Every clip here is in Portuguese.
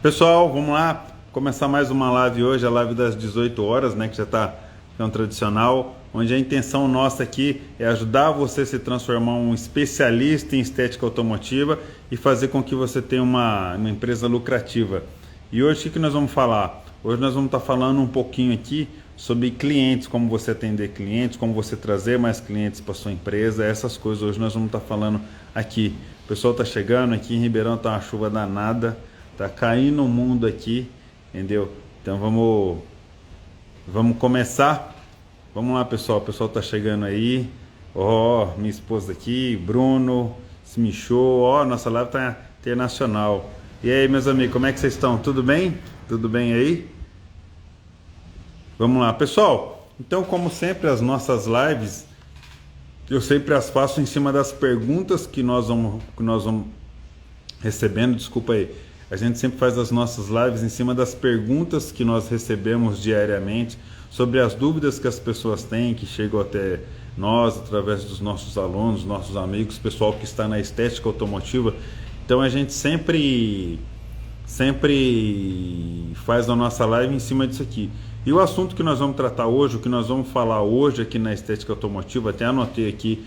Pessoal, vamos lá começar mais uma live hoje, a live das 18 horas, né, que já está um tradicional, onde a intenção nossa aqui é ajudar você a se transformar um especialista em estética automotiva e fazer com que você tenha uma empresa lucrativa. E hoje o que nós vamos falar? Hoje nós vamos estar falando um pouquinho aqui sobre clientes, como você atender clientes, como você trazer mais clientes para sua empresa, essas coisas hoje nós vamos estar falando aqui. O pessoal está chegando aqui em Ribeirão, tá uma chuva danada, tá caindo o mundo aqui, entendeu? Então vamos começar. Vamos lá, pessoal. O pessoal tá chegando aí. Ó, minha esposa aqui, Bruno, Smichou. Ó, nossa live tá internacional. E aí, meus amigos, como é que vocês estão? Tudo bem? Tudo bem aí? Vamos lá, pessoal. Então, como sempre, as nossas lives eu sempre as faço em cima das perguntas que nós vamos recebendo. Desculpa aí. A gente sempre faz as nossas lives em cima das perguntas que nós recebemos diariamente, sobre as dúvidas que as pessoas têm, que chegam até nós através dos nossos alunos, nossos amigos, pessoal que está na estética automotiva. Então a gente sempre faz a nossa live em cima disso aqui. E o assunto que nós vamos tratar hoje, o que nós vamos falar hoje aqui na estética automotiva, até anotei aqui,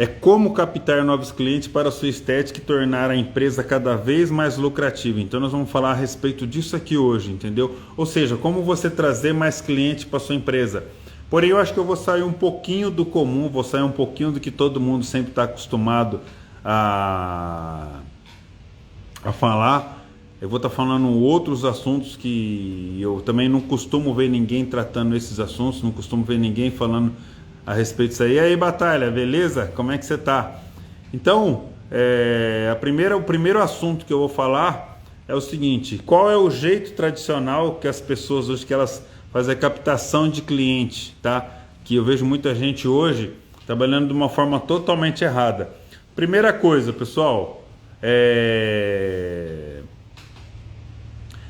é como captar novos clientes para a sua estética e tornar a empresa cada vez mais lucrativa. Então nós vamos falar a respeito disso aqui hoje, entendeu? Ou seja, como você trazer mais clientes para a sua empresa. Porém, eu acho que eu vou sair um pouquinho do comum, vou sair um pouquinho do que todo mundo sempre está acostumado a falar. Eu vou estar falando outros assuntos que eu também não costumo ver ninguém tratando esses assuntos, não costumo ver ninguém falando a respeito disso aí. E aí, Batalha, beleza? Como é que você tá? Então, o primeiro assunto que eu vou falar é o seguinte: qual é o jeito tradicional que as pessoas hoje, que elas fazem a captação de cliente, tá? Que eu vejo muita gente hoje trabalhando de uma forma totalmente errada. Primeira coisa, pessoal,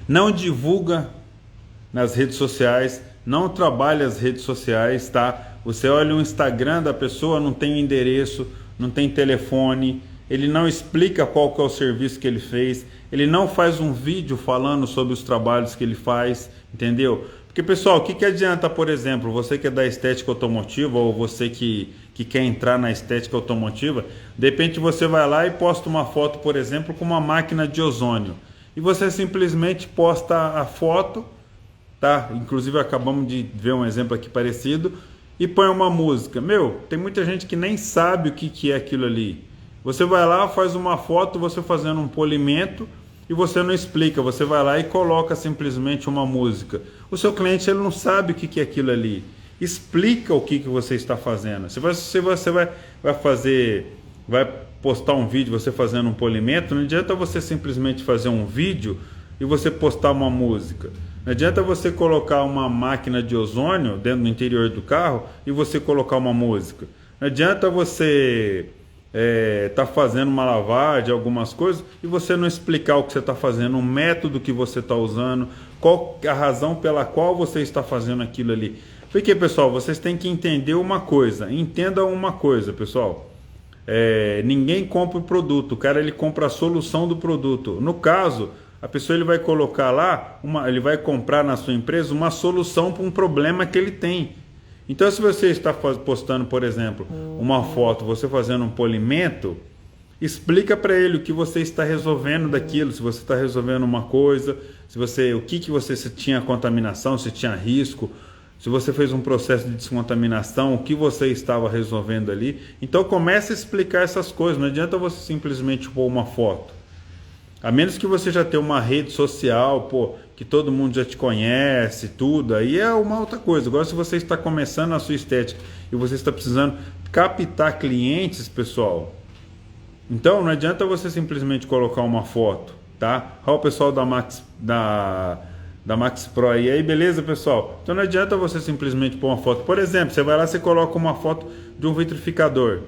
não divulga nas redes sociais, não trabalha as redes sociais, tá? Você olha o Instagram da pessoa, não tem endereço, não tem telefone, ele não explica qual que é o serviço que ele fez, ele não faz um vídeo falando sobre os trabalhos que ele faz, entendeu? Porque, pessoal, o que adianta, por exemplo, você que é da estética automotiva ou você que quer entrar na estética automotiva, de repente você vai lá e posta uma foto, por exemplo, com uma máquina de ozônio, e você simplesmente posta a foto, tá? Inclusive acabamos de ver um exemplo aqui parecido, e põe uma música. Meu, tem muita gente que nem sabe o que é aquilo ali. Você vai lá, faz uma foto, você fazendo um polimento, e você não explica, você vai lá e coloca simplesmente uma música. O seu cliente, ele não sabe o que é aquilo ali. Explica o que você está fazendo. Se você vai postar um vídeo você fazendo um polimento, não adianta você simplesmente fazer um vídeo e você postar uma música. Não adianta você colocar uma máquina de ozônio dentro do interior do carro e você colocar uma música. Não adianta você tá fazendo uma lavagem, algumas coisas, e você não explicar o que você está fazendo, o método que você está usando, qual a razão pela qual você está fazendo aquilo ali. Porque, pessoal, vocês têm que entender uma coisa. Entenda uma coisa, pessoal. Ninguém compra o produto, o cara ele compra a solução do produto. No caso, a pessoa ele vai colocar lá, ele vai comprar na sua empresa uma solução para um problema que ele tem. Então, se você está postando, por exemplo, uma foto, você fazendo um polimento, explica para ele o que você está resolvendo daquilo, se você está resolvendo uma coisa, se tinha contaminação, se tinha risco, se você fez um processo de descontaminação, o que você estava resolvendo ali. Então, comece a explicar essas coisas, não adianta você simplesmente pôr uma foto. A menos que você já tenha uma rede social, que todo mundo já te conhece, tudo, aí é uma outra coisa. Agora, se você está começando a sua estética e você está precisando captar clientes, pessoal, então não adianta você simplesmente colocar uma foto, tá? Olha o pessoal da Max Pro aí, beleza, pessoal? Então não adianta você simplesmente pôr uma foto. Por exemplo, você vai lá e coloca uma foto de um vitrificador.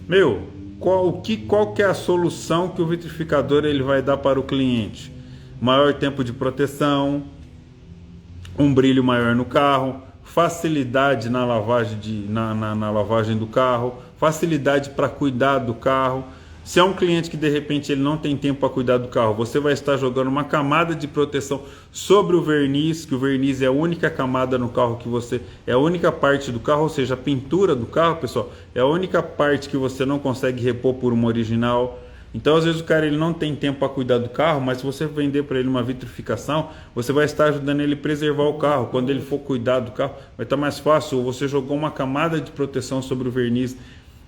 Meu, qual que é a solução que o vitrificador ele vai dar para o cliente? Maior tempo de proteção, um brilho maior no carro, facilidade na lavagem, na lavagem do carro, facilidade para cuidar do carro. Se é um cliente que de repente ele não tem tempo para cuidar do carro, você vai estar jogando uma camada de proteção sobre o verniz, que o verniz é a única camada no carro que você, é a única parte do carro, ou seja, a pintura do carro, pessoal, é a única parte que você não consegue repor por uma original. Então, às vezes o cara ele não tem tempo para cuidar do carro, mas se você vender para ele uma vitrificação, você vai estar ajudando ele a preservar o carro. Quando ele for cuidar do carro, vai estar mais fácil. Ou você jogou uma camada de proteção sobre o verniz.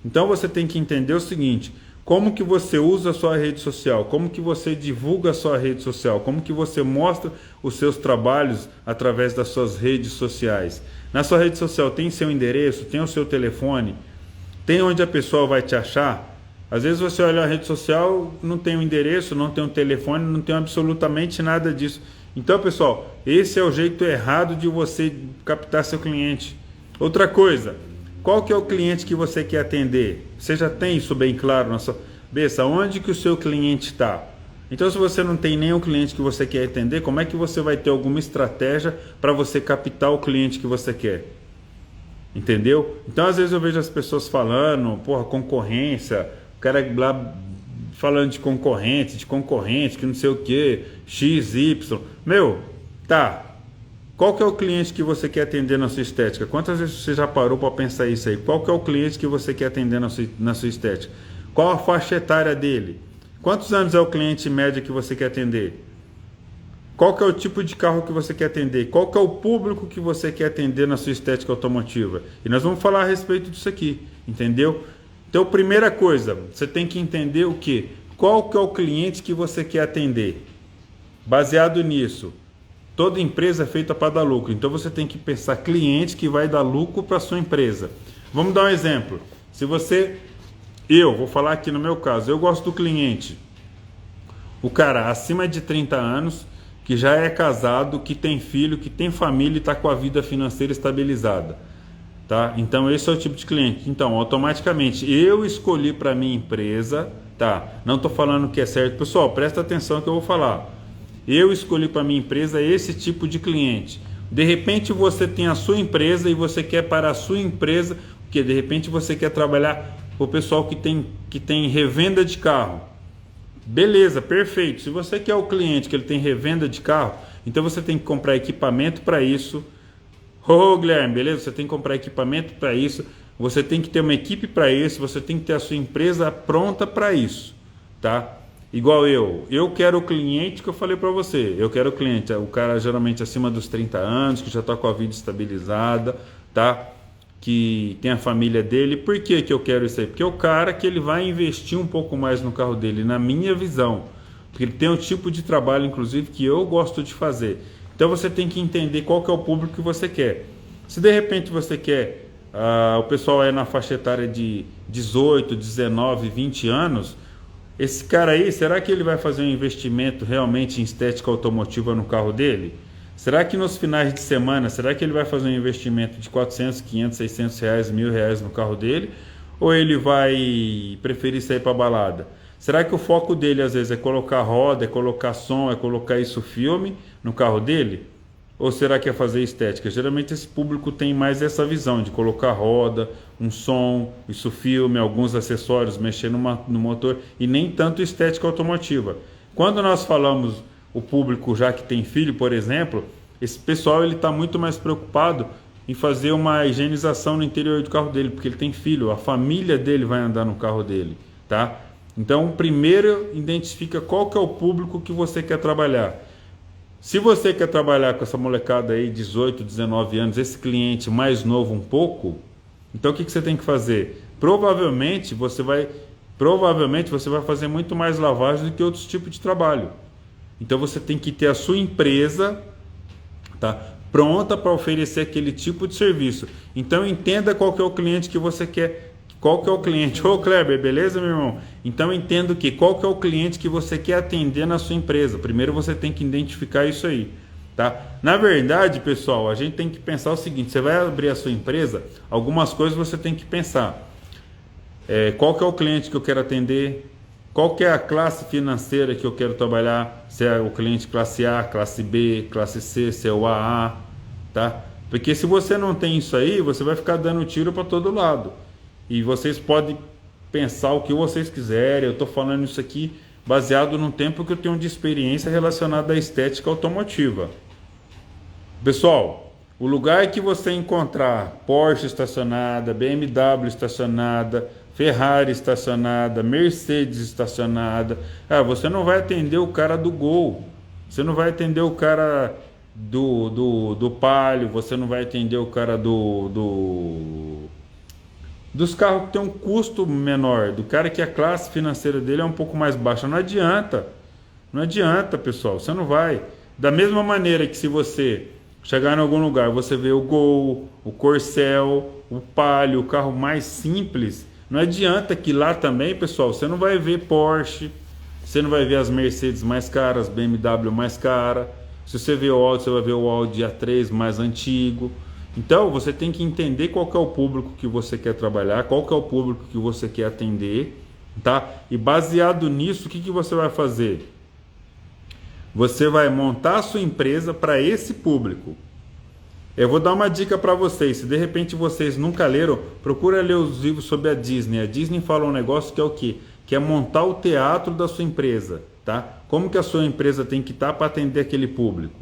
Então, você tem que entender o seguinte: como que você usa a sua rede social, como que você divulga a sua rede social, como que você mostra os seus trabalhos através das suas redes sociais. Na sua rede social tem seu endereço, tem o seu telefone, tem onde a pessoa vai te achar. Às vezes você olha a rede social, não tem um endereço, não tem um telefone, não tem absolutamente nada disso. Então, pessoal, esse é o jeito errado de você captar seu cliente. Outra coisa, qual que é o cliente que você quer atender? Você já tem isso bem claro na sua cabeça? Onde que o seu cliente está? Então, se você não tem nenhum cliente que você quer atender, como é que você vai ter alguma estratégia para você captar o cliente que você quer? Entendeu? Então, às vezes eu vejo as pessoas falando, porra, concorrência, o cara lá falando de concorrente, que não sei o que, X, Y. Meu, tá. Qual que é o cliente que você quer atender na sua estética? Quantas vezes você já parou para pensar isso aí? Qual que é o cliente que você quer atender na sua estética? Qual a faixa etária dele? Quantos anos é o cliente médio que você quer atender? Qual que é o tipo de carro que você quer atender? Qual que é o público que você quer atender na sua estética automotiva? E nós vamos falar a respeito disso aqui, entendeu? Então, primeira coisa, você tem que entender o quê? Qual que é o cliente que você quer atender? Baseado nisso, toda empresa é feita para dar lucro. Então, você tem que pensar cliente que vai dar lucro para a sua empresa. Vamos dar um exemplo. Se você... Eu vou falar aqui no meu caso. Eu gosto do cliente. O cara acima de 30 anos, que já é casado, que tem filho, que tem família e está com a vida financeira estabilizada. Tá? Então esse é o tipo de cliente. Então automaticamente eu escolhi para minha empresa, tá? Não estou falando que é certo, pessoal, presta atenção que eu vou falar. Eu escolhi para minha empresa esse tipo de cliente. De repente você tem a sua empresa e você quer para a sua empresa, porque de repente você quer trabalhar para o pessoal que tem revenda de carro. Beleza, perfeito. Se você quer o cliente que ele tem revenda de carro, então você tem que comprar equipamento para isso. Ô, Guilherme, beleza? Você tem que comprar equipamento para isso, você tem que ter uma equipe para isso, você tem que ter a sua empresa pronta para isso, tá? Igual eu quero o cliente que eu falei para você, eu quero o cliente, o cara geralmente acima dos 30 anos, que já está com a vida estabilizada, tá? Que tem a família dele. Por que que eu quero isso aí? Porque é o cara que ele vai investir um pouco mais no carro dele, na minha visão, porque ele tem um tipo de trabalho, inclusive, que eu gosto de fazer. Então você tem que entender qual que é o público que você quer. Se de repente você quer, o pessoal é na faixa etária de 18, 19, 20 anos, esse cara aí, será que ele vai fazer um investimento realmente em estética automotiva no carro dele? Será que nos finais de semana, será que ele vai fazer um investimento de 400, 500, 600 reais, R$1.000 no carro dele? Ou ele vai preferir sair para balada? Será que o foco dele às vezes é colocar roda, é colocar som, é colocar isso filme no carro dele? Ou será que é fazer estética? Geralmente esse público tem mais essa visão de colocar roda, um som, isso filme, alguns acessórios, mexer no motor e nem tanto estética automotiva. Quando nós falamos o público já que tem filho, por exemplo, esse pessoal ele está muito mais preocupado em fazer uma higienização no interior do carro dele, porque ele tem filho, a família dele vai andar no carro dele, tá? Então, primeiro, identifica qual que é o público que você quer trabalhar. Se você quer trabalhar com essa molecada aí, 18, 19 anos, esse cliente mais novo um pouco, então o que você tem que fazer? Provavelmente você vai fazer muito mais lavagem do que outros tipos de trabalho. Então você tem que ter a sua empresa, tá, pronta para oferecer aquele tipo de serviço. Então entenda qual que é o cliente que você quer. Qual que é o cliente? Ô Kleber, beleza, meu irmão? Então entendo que qual que é o cliente que você quer atender na sua empresa. Primeiro você tem que identificar isso aí, tá? Na verdade, pessoal, a gente tem que pensar o seguinte: você vai abrir a sua empresa, algumas coisas você tem que pensar. Qual que é o cliente que eu quero atender? Qual que é a classe financeira que eu quero trabalhar? Se é o cliente classe A, classe B, classe C, se é o AA, tá? Porque se você não tem isso aí, você vai ficar dando tiro para todo lado. E vocês podem pensar o que vocês quiserem. Eu estou falando isso aqui baseado no tempo que eu tenho de experiência relacionada à estética automotiva. Pessoal, o lugar que você encontrar Porsche estacionada, BMW estacionada, Ferrari estacionada, Mercedes estacionada, você não vai atender o cara do Gol, você não vai atender o cara do Palio, você não vai atender o cara dos carros que tem um custo menor, do cara que a classe financeira dele é um pouco mais baixa. Não adianta, não adianta, pessoal, você não vai. Da mesma maneira que se você chegar em algum lugar, você vê o Gol, o Corcel, o Palio, o carro mais simples, não adianta que lá também, pessoal, você não vai ver Porsche, você não vai ver as Mercedes mais caras, BMW mais cara. Se você vê o Audi, você vai ver o Audi A3 mais antigo. Então, você tem que entender qual que é o público que você quer trabalhar, qual que é o público que você quer atender, tá? E baseado nisso, o que você vai fazer? Você vai montar a sua empresa para esse público. Eu vou dar uma dica para vocês. Se de repente vocês nunca leram, procura ler os livros sobre a Disney. A Disney fala um negócio que é o quê? Que é montar o teatro da sua empresa, tá? Como que a sua empresa tem que estar para atender aquele público?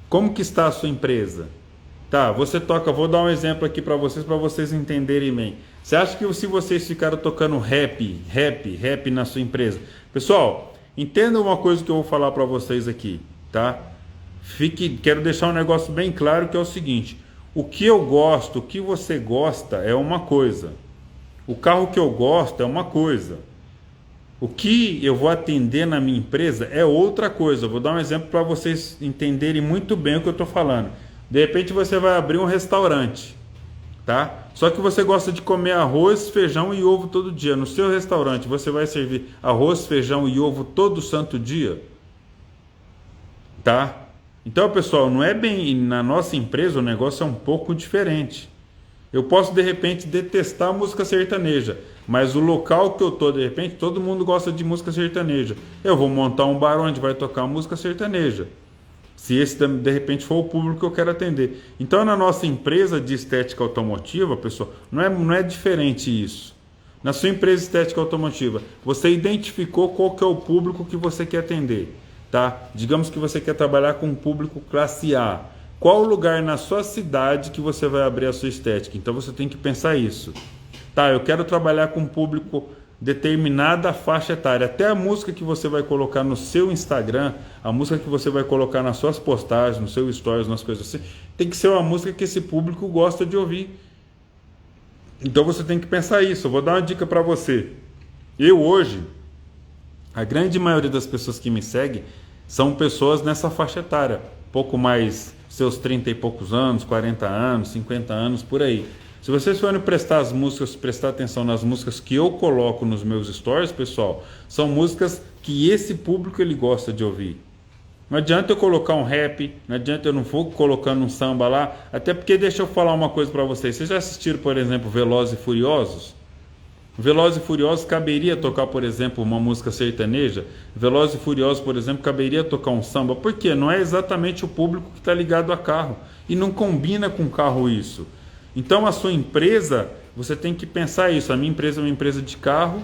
Como que está a sua empresa? Tá, você toca, vou dar um exemplo aqui para vocês entenderem bem. Você acha que se vocês ficaram tocando rap na sua empresa? Pessoal, entenda uma coisa que eu vou falar para vocês aqui, tá? Quero deixar um negócio bem claro, que é o seguinte: o que eu gosto, o que você gosta é uma coisa. O carro que eu gosto é uma coisa. O que eu vou atender na minha empresa é outra coisa. Eu vou dar um exemplo para vocês entenderem muito bem o que eu estou falando. De repente você vai abrir um restaurante, tá? Só que você gosta de comer arroz, feijão e ovo todo dia. No seu restaurante você vai servir arroz, feijão e ovo todo santo dia, tá? Então, pessoal, não é bem na nossa empresa, o negócio é um pouco diferente. Eu posso de repente detestar a música sertaneja, mas o local que eu tô, de repente, todo mundo gosta de música sertaneja. Eu vou montar um bar onde vai tocar música sertaneja, se esse de repente for o público que eu quero atender. Então, na nossa empresa de estética automotiva, pessoal, não é diferente isso. Na sua empresa de estética automotiva, você identificou qual que é o público que você quer atender, tá? Digamos que você quer trabalhar com um público classe A. Qual lugar na sua cidade que você vai abrir a sua estética? Então, você tem que pensar isso. Tá, eu quero trabalhar com um público determinada faixa etária. Até a música que você vai colocar no seu Instagram, a música que você vai colocar nas suas postagens, no seu stories, nas coisas assim, tem que ser uma música que esse público gosta de ouvir. Então você tem que pensar isso. Eu vou dar uma dica para você. Eu hoje, a grande maioria das pessoas que me seguem são pessoas nessa faixa etária, pouco mais seus 30 e poucos anos, 40 anos, 50 anos, por aí. Se vocês forem prestar atenção nas músicas que eu coloco nos meus stories, pessoal, são músicas que esse público ele gosta de ouvir. Não adianta eu colocar um rap, não adianta eu não for colocando um samba lá, até porque deixa eu falar uma coisa para vocês. Vocês já assistiram, por exemplo, Velozes e Furiosos? Velozes e Furiosos caberia tocar, por exemplo, uma música sertaneja? Velozes e Furiosos, por exemplo, caberia tocar um samba? Por quê? Não é exatamente o público que está ligado a carro. E não combina com carro isso. Então a sua empresa, você tem que pensar isso. A minha empresa é uma empresa de carro.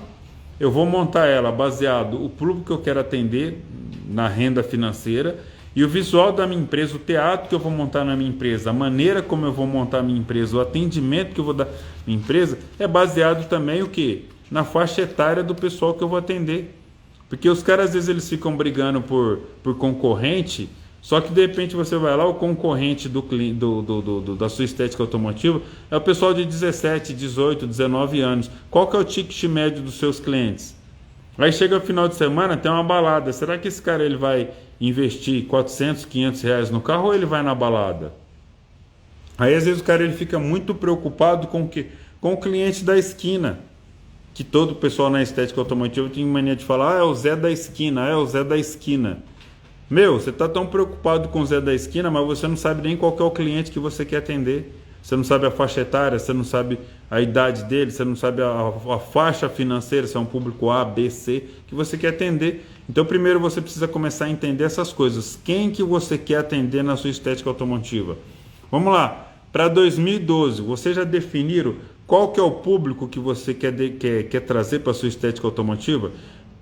Eu vou montar ela baseado no público que eu quero atender na renda financeira. E o visual da minha empresa, o teatro que eu vou montar na minha empresa, a maneira como eu vou montar a minha empresa, o atendimento que eu vou dar na minha empresa, é baseado também o quê? Na faixa etária do pessoal que eu vou atender. Porque os caras, às vezes, eles ficam brigando por concorrente, só que, de repente, você vai lá, o concorrente da sua estética automotiva é o pessoal de 17, 18, 19 anos. Qual que é o ticket médio dos seus clientes? Aí chega o final de semana, tem uma balada. Será que esse cara ele vai investir 400, 500 reais no carro ou ele vai na balada? Aí às vezes o cara ele fica muito preocupado com o cliente da esquina. Que todo pessoal na estética automotiva tem mania de falar, é o Zé da esquina, é o Zé da esquina. Meu, você está tão preocupado com o Zé da esquina, mas você não sabe nem qual que é o cliente que você quer atender. Você não sabe a faixa etária, você não sabe a idade dele, você não sabe a faixa financeira, se é um público A, B, C, que você quer atender. Então, primeiro você precisa começar a entender essas coisas. Quem que você quer atender na sua estética automotiva? Vamos lá, para 2012, vocês já definiram Qual que é o público que você quer trazer para a sua estética automotiva?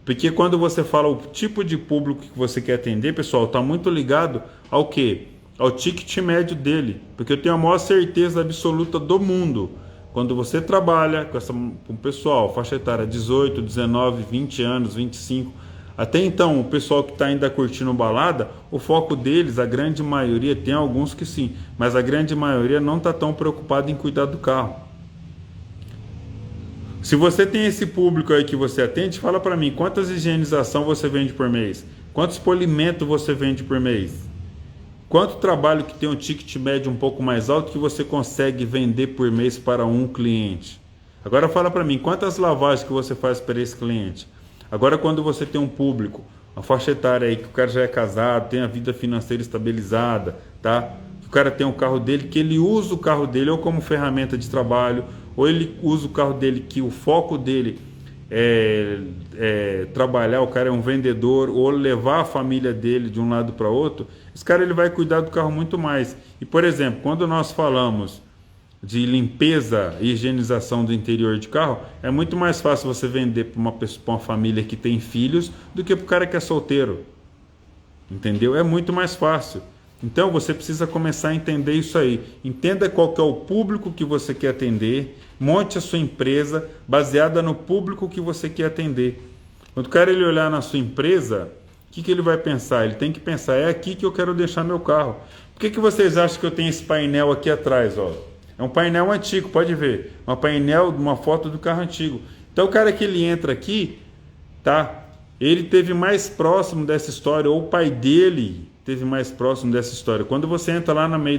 Porque quando você fala o tipo de público que você quer atender, pessoal, está muito ligado ao quê? Ao ticket médio dele. Porque eu tenho a maior certeza absoluta do mundo. Quando você trabalha com o pessoal, faixa etária 18, 19, 20 anos, 25, até então o pessoal que está ainda curtindo balada, o foco deles, a grande maioria, tem alguns que sim, mas a grande maioria não está tão preocupada em cuidar do carro. Se você tem esse público aí que você atende, fala para mim, quantas higienização você vende por mês? Quantos polimentos você vende por mês? Quanto trabalho que tem um ticket médio um pouco mais alto que você consegue vender por mês para um cliente? Agora fala para mim, quantas lavagens que você faz para esse cliente? Agora quando você tem um público, uma faixa etária aí, que o cara já é casado, tem a vida financeira estabilizada, tá? O cara tem um carro dele, que ele usa o carro dele ou como ferramenta de trabalho, ou ele usa o carro dele que o foco dele é trabalhar, o cara é um vendedor, ou levar a família dele de um lado para outro, esse cara ele vai cuidar do carro muito mais. E por exemplo, quando nós falamos de limpeza e higienização do interior de carro, é muito mais fácil você vender para uma família que tem filhos do que para o cara que é solteiro. Entendeu? É muito mais fácil. Então você precisa começar a entender isso aí. Entenda qual que é o público que você quer atender, monte a sua empresa baseada no público que você quer atender. Quando o cara ele olhar na sua empresa, o que ele vai pensar? Ele tem que pensar, é aqui que eu quero deixar meu carro. Por que vocês acham que eu tenho esse painel aqui atrás? Ó? É um painel antigo, pode ver. Um painel, uma foto do carro antigo. Então o cara que ele entra aqui, tá? Ele teve mais próximo dessa história, ou o pai dele teve mais próximo dessa história. Quando você entra lá no meio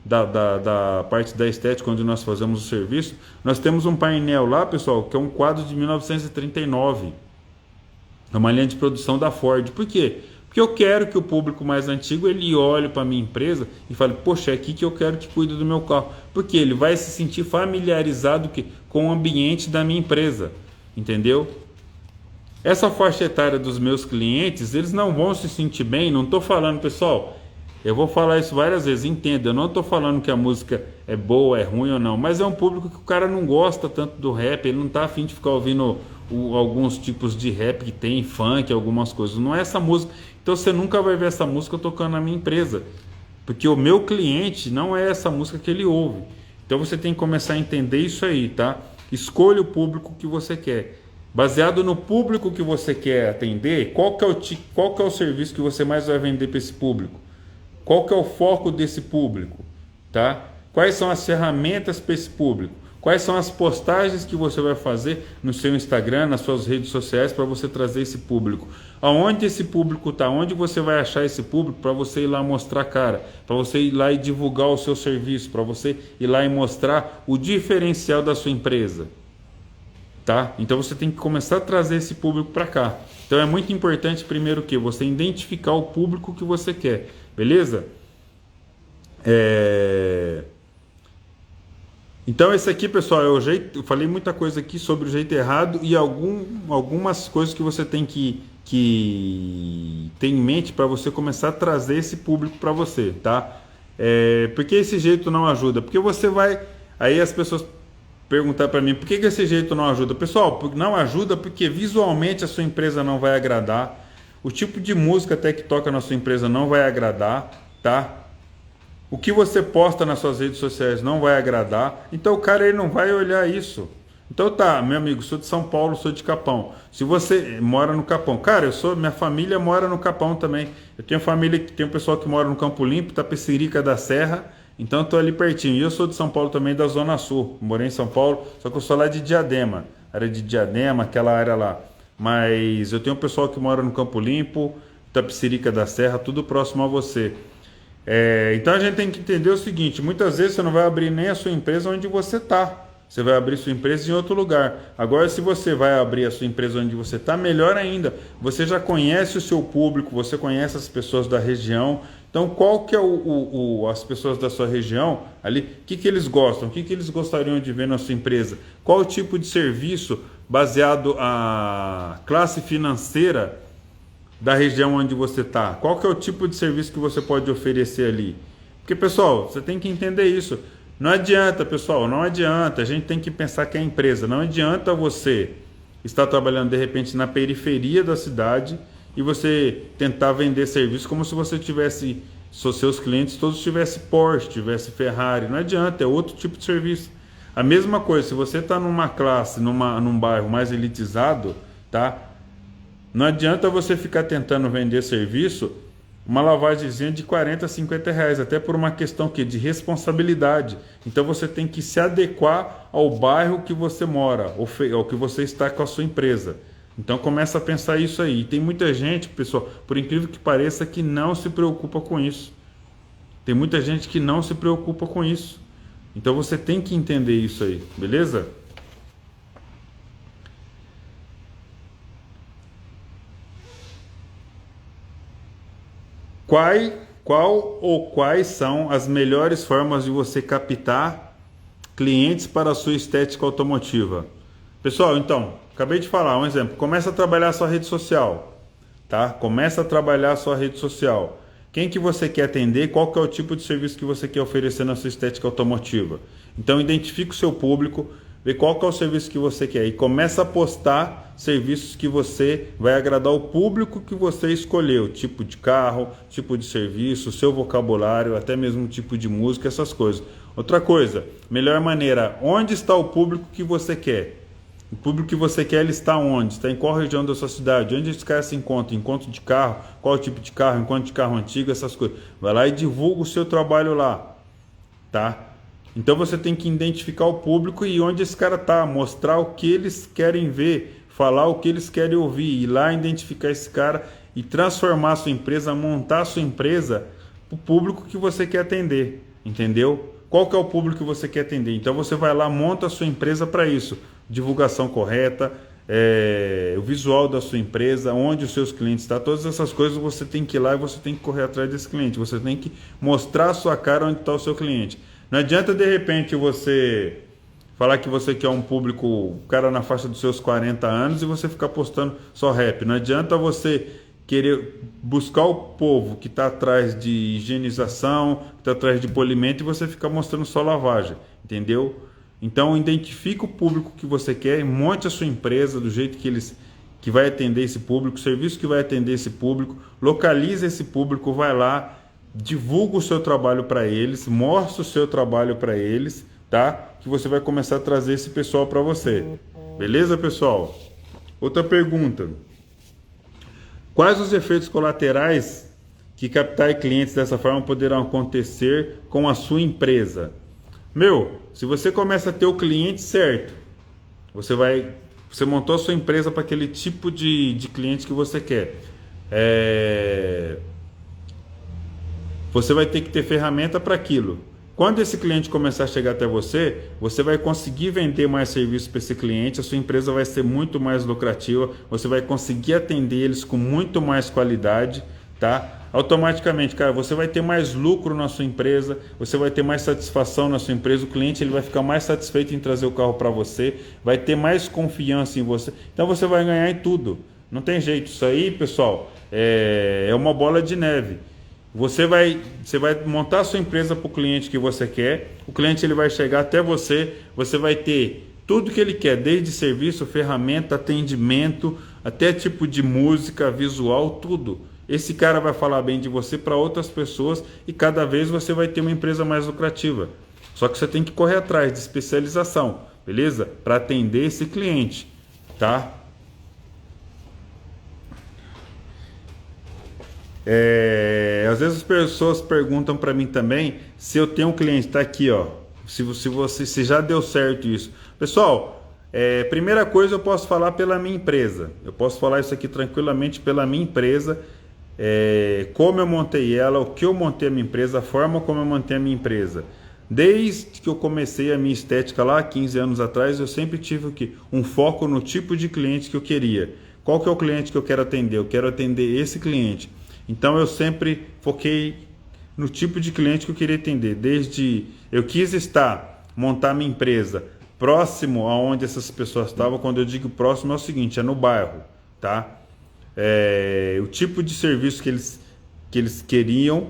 da parte da estética, onde nós fazemos o serviço, nós temos um painel lá, pessoal, que é um quadro de 1939. É uma linha de produção da Ford. Por quê? Porque eu quero que o público mais antigo ele olhe para a minha empresa e fale, poxa, é aqui que eu quero que cuide do meu carro. Porque ele vai se sentir familiarizado com o ambiente da minha empresa. Entendeu? Essa faixa etária dos meus clientes, eles não vão se sentir bem. Não estou falando, pessoal, eu vou falar isso várias vezes, entenda, eu não estou falando que a música é boa, é ruim ou não, mas é um público que o cara não gosta tanto do rap, ele não está afim de ficar ouvindo alguns tipos de rap que tem, funk, algumas coisas, não é essa música. Então você nunca vai ver essa música tocando na minha empresa, porque o meu cliente não é essa música que ele ouve. Então você tem que começar a entender isso aí, tá? Escolha o público que você quer. Baseado no público que você quer atender, qual que é o serviço que você mais vai vender para esse público? Qual que é o foco desse público? Tá? Quais são as ferramentas para esse público? Quais são as postagens que você vai fazer no seu Instagram, nas suas redes sociais para você trazer esse público? Aonde esse público está? Onde você vai achar esse público para você ir lá mostrar a cara? Para você ir lá e divulgar o seu serviço? Para você ir lá e mostrar o diferencial da sua empresa? Tá? Então você tem que começar a trazer esse público para cá. Então é muito importante primeiro que você identificar o público que você quer, beleza? Então esse aqui, pessoal, eu falei muita coisa aqui sobre o jeito errado e algumas coisas que você tem que ter em mente para você começar a trazer esse público para você, tá? Porque esse jeito não ajuda? Porque você vai... Aí as pessoas perguntar para mim, por que esse jeito não ajuda? Pessoal, não ajuda porque visualmente a sua empresa não vai agradar, o tipo de música até que toca na sua empresa não vai agradar, tá? O que você posta nas suas redes sociais não vai agradar, então o cara ele não vai olhar isso. Então tá, meu amigo, sou de São Paulo, sou de Capão. Se você mora no Capão, cara, minha família mora no Capão também. Eu tenho família que tem um pessoal que mora no Campo Limpo, Tapecerica da Serra. Então estou ali pertinho. E eu sou de São Paulo também, da Zona Sul. Morei em São Paulo, só que eu sou lá de Diadema. Área de Diadema, aquela área lá. Mas eu tenho um pessoal que mora no Campo Limpo, Tapecerica da Serra, tudo próximo a você. Então a gente tem que entender o seguinte, muitas vezes você não vai abrir nem a sua empresa onde você está. Você vai abrir sua empresa em outro lugar. Agora, se você vai abrir a sua empresa onde você está, melhor ainda. Você já conhece o seu público, você conhece as pessoas da região. Então, qual que é as pessoas da sua região ali? O que eles gostam? O que eles gostariam de ver na sua empresa? Qual o tipo de serviço baseado a classe financeira da região onde você está? Qual que é o tipo de serviço que você pode oferecer ali? Porque, pessoal, você tem que entender isso. Não adianta, pessoal, não adianta. A gente tem que pensar que é a empresa. Não adianta você estar trabalhando de repente na periferia da cidade e você tentar vender serviço como se você tivesse, se os seus clientes todos tivessem Porsche, tivesse Ferrari. Não adianta, é outro tipo de serviço. A mesma coisa, se você está numa classe, num bairro mais elitizado, tá? Não adianta você ficar tentando vender serviço, uma lavagemzinha de 40, 50 reais, até por uma questão de responsabilidade. Então você tem que se adequar ao bairro que você mora, ao que você está com a sua empresa. Então começa a pensar isso aí. E tem muita gente, pessoal, por incrível que pareça, que não se preocupa com isso. Tem muita gente que não se preocupa com isso. Então você tem que entender isso aí, beleza? Qual ou quais são as melhores formas de você captar clientes para a sua estética automotiva? Pessoal, então, acabei de falar um exemplo. Começa a trabalhar a sua rede social, tá? Começa a trabalhar a sua rede social. Quem que você quer atender? Qual que é o tipo de serviço que você quer oferecer na sua estética automotiva? Então, identifique o seu público, vê qual que é o serviço que você quer e começa a postar serviços que você vai agradar o público que você escolheu, tipo de carro, tipo de serviço, seu vocabulário, até mesmo tipo de música, essas coisas. Outra coisa, melhor maneira, onde está o público que você quer? O público que você quer, ele está onde? Está em qual região da sua cidade? Onde esse cara se encontra? Encontro de carro? Qual tipo de carro? Encontro de carro antigo? Essas coisas. Vai lá e divulga o seu trabalho lá, tá? Então você tem que identificar o público e onde esse cara está, mostrar o que eles querem ver, falar o que eles querem ouvir, ir lá identificar esse cara e transformar a sua empresa, montar a sua empresa para o público que você quer atender, entendeu? Qual que é o público que você quer atender? Então você vai lá, monta a sua empresa para isso. Divulgação correta, o visual da sua empresa, onde os seus clientes estão, todas essas coisas você tem que ir lá e você tem que correr atrás desse cliente. Você tem que mostrar a sua cara onde está o seu cliente. Não adianta de repente você falar que você quer um público, o cara na faixa dos seus 40 anos e você ficar postando só rap. Não adianta você querer buscar o povo que está atrás de higienização, que está atrás de polimento e você ficar mostrando só lavagem, entendeu? Então identifique o público que você quer, monte a sua empresa do jeito que vai atender esse público, serviço que vai atender esse público, localize esse público, vai lá, divulga o seu trabalho para eles, mostra o seu trabalho para eles, tá? Que você vai começar a trazer esse pessoal para você. Beleza, pessoal? Outra pergunta. Quais os efeitos colaterais que captar clientes dessa forma poderão acontecer com a sua empresa? Se você começa a ter o cliente certo, você montou a sua empresa para aquele tipo de cliente que você quer. Você vai ter que ter ferramenta para aquilo. Quando esse cliente começar a chegar até você, você vai conseguir vender mais serviços para esse cliente, a sua empresa vai ser muito mais lucrativa, você vai conseguir atender eles com muito mais qualidade, tá? Automaticamente, cara, você vai ter mais lucro na sua empresa, você vai ter mais satisfação na sua empresa, o cliente ele vai ficar mais satisfeito em trazer o carro para você, vai ter mais confiança em você, então você vai ganhar em tudo. Não tem jeito, isso aí, pessoal, é uma bola de neve. Você vai montar a sua empresa para o cliente que você quer, o cliente ele vai chegar até você, você vai ter tudo que ele quer, desde serviço, ferramenta, atendimento, até tipo de música, visual, tudo. Esse cara vai falar bem de você para outras pessoas e cada vez você vai ter uma empresa mais lucrativa. Só que você tem que correr atrás de especialização, beleza? Para atender esse cliente, tá? Às vezes as pessoas perguntam para mim também se eu tenho um cliente, tá aqui, ó, se já deu certo isso. Pessoal, primeira coisa eu posso falar pela minha empresa, eu posso falar isso aqui tranquilamente pela minha empresa, como eu montei ela, o que eu montei a minha empresa, a forma como eu montei a minha empresa. Desde que eu comecei a minha estética lá 15 anos atrás, eu sempre tive um foco no tipo de cliente que eu queria. Qual que é o cliente que eu quero atender? Eu quero atender esse cliente. Então eu sempre foquei no tipo de cliente que eu queria atender. Desde eu quis montar minha empresa próximo aonde essas pessoas estavam. Quando eu digo próximo é o seguinte, é no bairro, tá? O tipo de serviço que eles queriam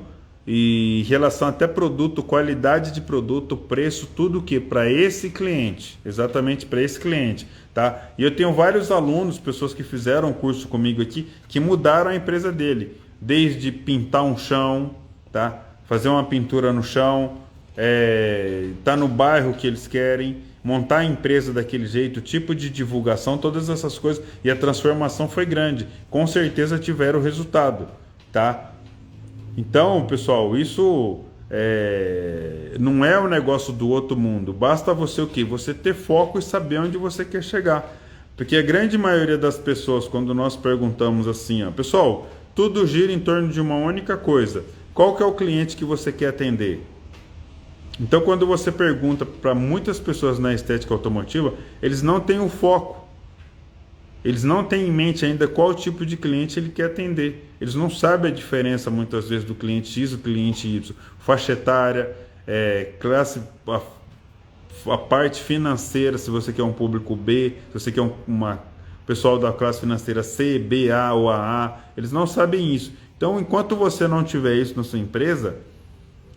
e em relação até produto, qualidade de produto, preço, tudo que para esse cliente, exatamente para esse cliente, tá? E eu tenho vários alunos, pessoas que fizeram curso comigo aqui, que mudaram a empresa dele, desde pintar um chão, tá? Fazer uma pintura no chão, tá no bairro que eles querem, montar a empresa daquele jeito, tipo de divulgação, todas essas coisas, e a transformação foi grande, com certeza tiveram resultado, tá? Então, pessoal, isso não é um negócio do outro mundo. Basta você o quê? Você ter foco e saber onde você quer chegar. Porque a grande maioria das pessoas, quando nós perguntamos assim, ó, pessoal, tudo gira em torno de uma única coisa. Qual que é o cliente que você quer atender? Então, quando você pergunta para muitas pessoas na estética automotiva, eles não têm o foco. Eles não têm em mente ainda qual tipo de cliente ele quer atender. Eles não sabem a diferença, muitas vezes, do cliente X e do cliente Y. Faixa etária, classe, a parte financeira, se você quer um público B, se você quer pessoal da classe financeira C, B, A ou AA. Eles não sabem isso. Então, enquanto você não tiver isso na sua empresa,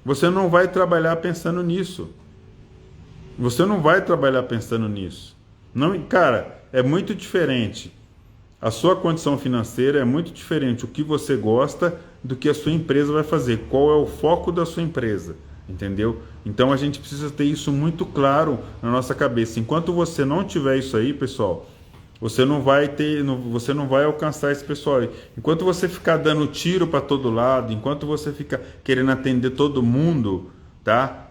você não vai trabalhar pensando nisso. Você não vai trabalhar pensando nisso. Não, cara, é muito diferente. A sua condição financeira é muito diferente o que você gosta do que a sua empresa vai fazer. Qual é o foco da sua empresa, entendeu? Então a gente precisa ter isso muito claro na nossa cabeça. Enquanto você não tiver isso aí, pessoal, você não vai alcançar esse pessoal aí. Enquanto você ficar dando tiro para todo lado, enquanto você ficar querendo atender todo mundo, tá?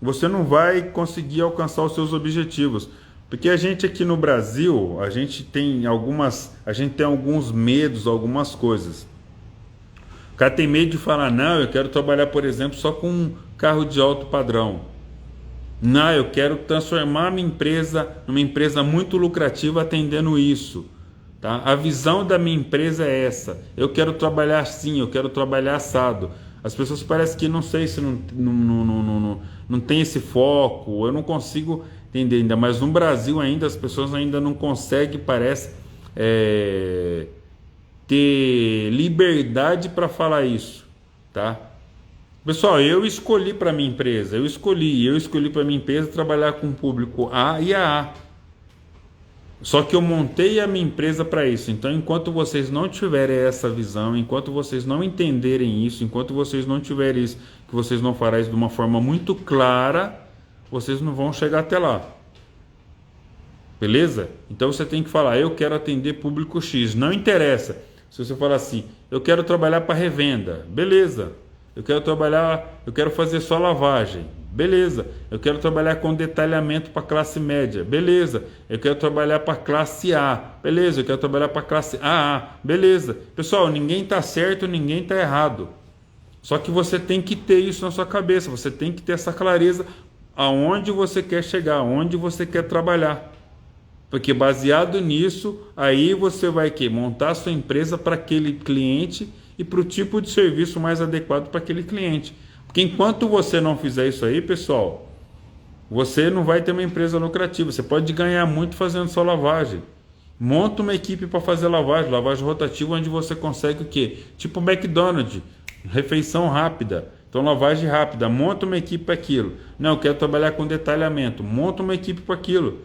Você não vai conseguir alcançar os seus objetivos. Porque a gente aqui no Brasil, a gente tem alguns medos, algumas coisas. O cara tem medo de falar, não, eu quero trabalhar, por exemplo, só com um carro de alto padrão. Não, eu quero transformar minha empresa numa empresa muito lucrativa atendendo isso. Tá? A visão da minha empresa é essa. Eu quero trabalhar assim, eu quero trabalhar assado. As pessoas parecem que não sei se não tem esse foco, eu não consigo entender ainda, mas no Brasil ainda as pessoas ainda não conseguem, parece, ter liberdade para falar isso, tá? Pessoal, eu escolhi para minha empresa, eu escolhi para minha empresa trabalhar com o público A e AA. Só que eu montei a minha empresa para isso. Então, enquanto vocês não tiverem essa visão, enquanto vocês não entenderem isso, enquanto vocês não tiverem isso, que vocês não farão isso de uma forma muito clara, vocês não vão chegar até lá. Beleza? Então você tem que falar, eu quero atender público X. Não interessa. Se você falar assim, eu quero trabalhar para revenda. Beleza. Eu quero fazer só lavagem. Beleza. Eu quero trabalhar com detalhamento para classe média. Beleza. Eu quero trabalhar para classe A. Beleza. Eu quero trabalhar para classe AA. Beleza. Pessoal, ninguém está certo, ninguém está errado. Só que você tem que ter isso na sua cabeça. Você tem que ter essa clareza aonde você quer chegar, onde você quer trabalhar. Porque baseado nisso, aí você vai montar a sua empresa para aquele cliente e para o tipo de serviço mais adequado para aquele cliente. Porque enquanto você não fizer isso aí, pessoal, você não vai ter uma empresa lucrativa. Você pode ganhar muito fazendo só lavagem. Monta uma equipe para fazer lavagem rotativa, onde você consegue o quê? Tipo McDonald's, refeição rápida. Então, lavagem rápida, monta uma equipe para aquilo. Não, eu quero trabalhar com detalhamento, monta uma equipe para aquilo.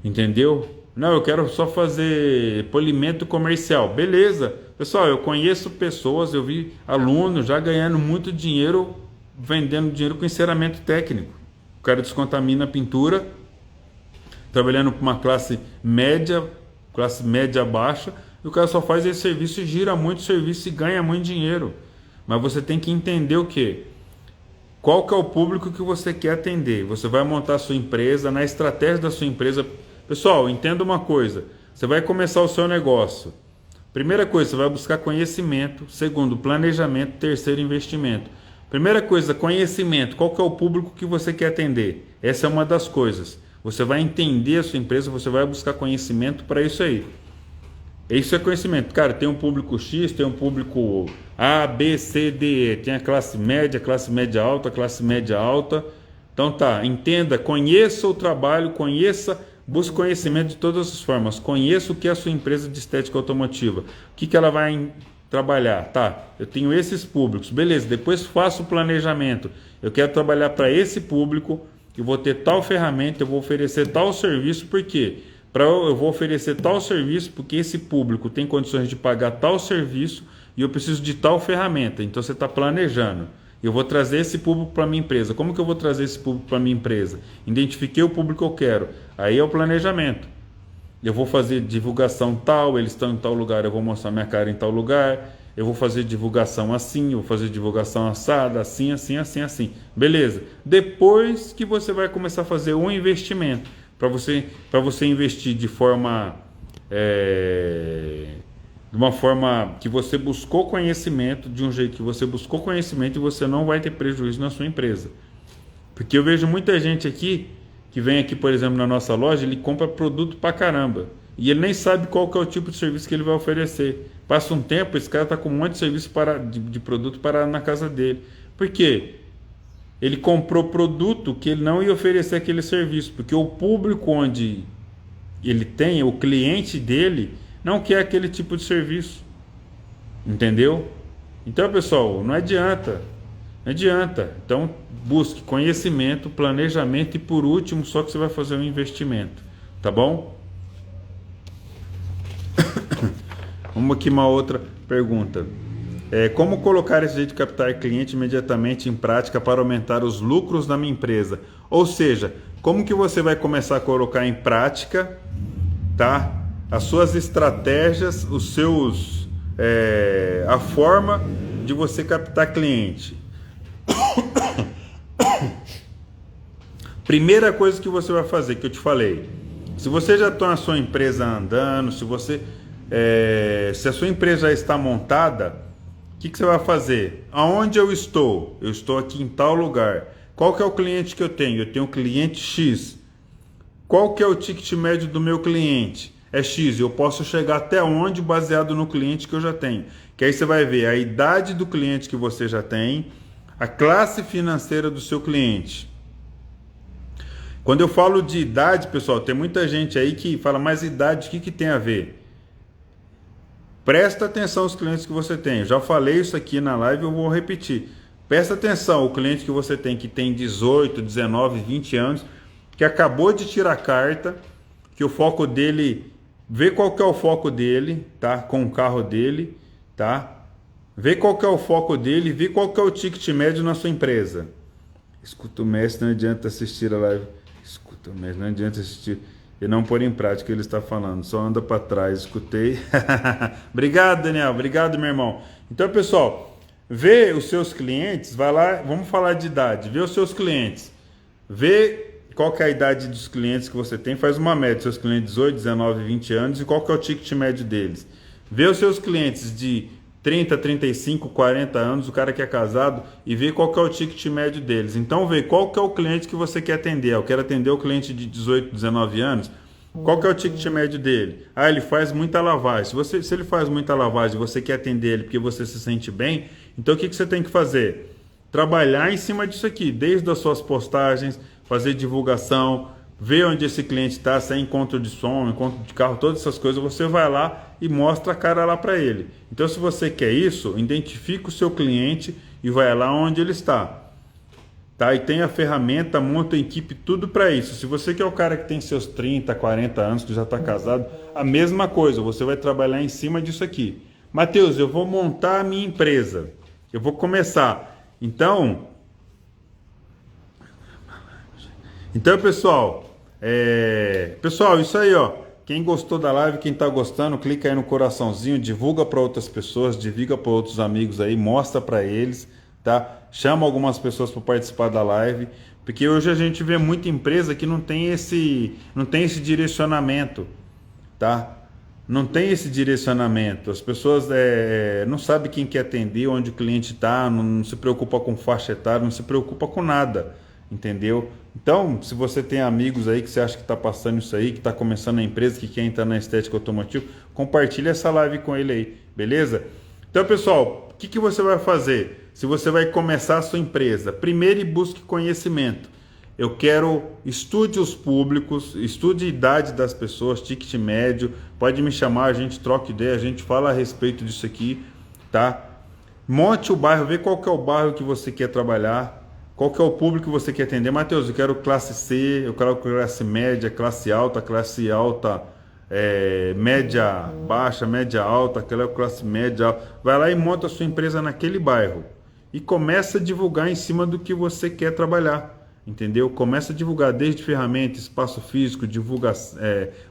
Entendeu? Não, eu quero só fazer polimento comercial. Beleza. Pessoal, eu conheço pessoas, eu vi alunos já ganhando muito dinheiro, vendendo dinheiro com enceramento técnico. O cara descontamina a pintura, trabalhando para uma classe média baixa, e o cara só faz esse serviço e gira muito serviço e ganha muito dinheiro. Mas você tem que entender o quê? Qual que é o público que você quer atender? Você vai montar a sua empresa, na estratégia da sua empresa. Pessoal, entenda uma coisa. Você vai começar o seu negócio. Primeira coisa, você vai buscar conhecimento. Segundo, planejamento. Terceiro, investimento. Primeira coisa, conhecimento. Qual que é o público que você quer atender? Essa é uma das coisas. Você vai entender a sua empresa, você vai buscar conhecimento para isso aí. Isso é conhecimento. Cara, tem um público X, tem um público A, B, C, D, E. Tem a classe média alta, classe média alta. Então tá, entenda, conheça o trabalho, busque conhecimento de todas as formas. Conheça o que é a sua empresa de estética automotiva. O que ela vai trabalhar? Tá, eu tenho esses públicos, beleza, depois faço o planejamento. Eu quero trabalhar para esse público, eu vou ter tal ferramenta, eu vou oferecer tal serviço, por quê? Eu vou oferecer tal serviço porque esse público tem condições de pagar tal serviço e eu preciso de tal ferramenta. Então você está planejando. Eu vou trazer esse público para minha empresa. Como que eu vou trazer esse público para minha empresa? Identifiquei o público que eu quero. Aí é o planejamento. Eu vou fazer divulgação tal, eles estão em tal lugar, eu vou mostrar minha cara em tal lugar. Eu vou fazer divulgação assim, eu vou fazer divulgação assada, assim, assim, assim, assim. Beleza. Depois que você vai começar a fazer um investimento. Para você investir de forma de uma forma que você buscou conhecimento, de um jeito que você buscou conhecimento e você não vai ter prejuízo na sua empresa. Porque eu vejo muita gente aqui que vem aqui, por exemplo, na nossa loja, ele compra produto pra caramba e ele nem sabe qual que é o tipo de serviço que ele vai oferecer. Passa um tempo, esse cara está com um monte de serviço de produto parado na casa dele. Por quê? Ele comprou produto que ele não ia oferecer aquele serviço, porque o público onde ele tem, o cliente dele, não quer aquele tipo de serviço. Entendeu? Então, pessoal, não adianta. Não adianta. Então, busque conhecimento, planejamento e, por último, só que você vai fazer um investimento. Tá bom? Vamos aqui uma outra pergunta. Como colocar esse jeito de captar cliente imediatamente em prática para aumentar os lucros da minha empresa? Ou seja, como que você vai começar a colocar em prática, tá? As suas estratégias, a forma de você captar cliente. Primeira coisa que você vai fazer, que eu te falei, se você já está na sua empresa andando, se a sua empresa já está montada, o que você vai fazer? Aonde eu estou? Eu estou aqui em tal lugar. Qual que é o cliente que eu tenho? Eu tenho o cliente X. Qual que é o ticket médio do meu cliente? É X. Eu posso chegar até onde baseado no cliente que eu já tenho. Que aí você vai ver a idade do cliente que você já tem, a classe financeira do seu cliente. Quando eu falo de idade, pessoal, tem muita gente aí que fala, mas idade, o que tem a ver? Presta atenção aos clientes que você tem. Eu já falei isso aqui na live, eu vou repetir. Presta atenção ao cliente que você tem, que tem 18, 19, 20 anos, que acabou de tirar a carta, que o foco dele, vê qual que é o foco dele, tá? Com o carro dele, tá? Vê qual que é o foco dele, vê qual que é o ticket médio na sua empresa. Escuta o mestre, não adianta assistir a live. Escuta o mestre, não adianta assistir e não pôr em prática o que ele está falando, só anda para trás. Escutei. Obrigado, Daniel, obrigado, meu irmão. Então, pessoal, vê os seus clientes, vai lá, vamos falar de idade, vê os seus clientes, vê qual que é a idade dos clientes que você tem, faz uma média, seus clientes 18, 19, 20 anos e qual que é o ticket médio deles. Vê os seus clientes de 30, 35, 40 anos, o cara que é casado, e vê qual que é o ticket médio deles. Então vê qual que é o cliente que você quer atender. Eu quero atender o cliente de 18, 19 anos. Qual que é o ticket médio dele? Ah, ele faz muita lavagem. Se ele faz muita lavagem e você quer atender ele porque você se sente bem, então o que você tem que fazer? Trabalhar em cima disso aqui, desde as suas postagens, fazer divulgação, ver onde esse cliente está, se é encontro de som, encontro de carro, todas essas coisas, você vai lá e mostra a cara lá para ele. Então, se você quer isso, identifica o seu cliente e vai lá onde ele está. Tá? E tem a ferramenta, monta a equipe, tudo para isso. Se você quer o cara que tem seus 30, 40 anos, que já está casado, a mesma coisa, você vai trabalhar em cima disso aqui. Mateus, eu vou montar a minha empresa. Eu vou começar. Então, pessoal, isso aí, ó. Quem gostou da live, quem tá gostando, clica aí no coraçãozinho, divulga para outras pessoas, divulga para outros amigos aí, mostra para eles, tá? Chama algumas pessoas para participar da live, porque hoje a gente vê muita empresa que não tem esse direcionamento, tá? Não tem esse direcionamento. As pessoas não sabem quem quer atender, onde o cliente está, não se preocupa com faixa etária, não se preocupa com nada, entendeu? Então, se você tem amigos aí que você acha que está passando isso aí, que está começando a empresa, que quer entrar na estética automotiva, compartilha essa live com ele aí, beleza? Então, pessoal, o que você vai fazer? Se você vai começar a sua empresa, primeiro busque conhecimento. Eu quero, estude os públicos, estude a idade das pessoas, ticket médio, pode me chamar, a gente troca ideia, a gente fala a respeito disso aqui. tá? Monte o bairro, vê qual que é o bairro que você quer trabalhar, qual que é o público que você quer atender. Matheus, eu quero classe C, eu quero classe média, classe alta, média baixa, média alta, aquela classe média alta. Vai lá e monta a sua empresa naquele bairro e começa a divulgar em cima do que você quer trabalhar. Entendeu? Começa a divulgar desde ferramenta, espaço físico, divulga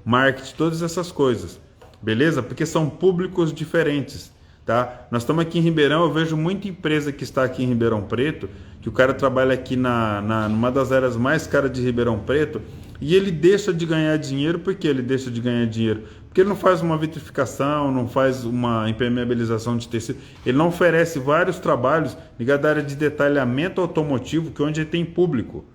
marketing, todas essas coisas. Beleza? Porque são públicos diferentes, tá? Nós estamos aqui em Ribeirão, eu vejo muita empresa que está aqui em Ribeirão Preto, que o cara trabalha aqui numa das áreas mais caras de Ribeirão Preto, e ele deixa de ganhar dinheiro. Por que ele deixa de ganhar dinheiro? Porque ele não faz uma vitrificação, não faz uma impermeabilização de tecido, ele não oferece vários trabalhos ligados à área de detalhamento automotivo, que é onde ele tem público.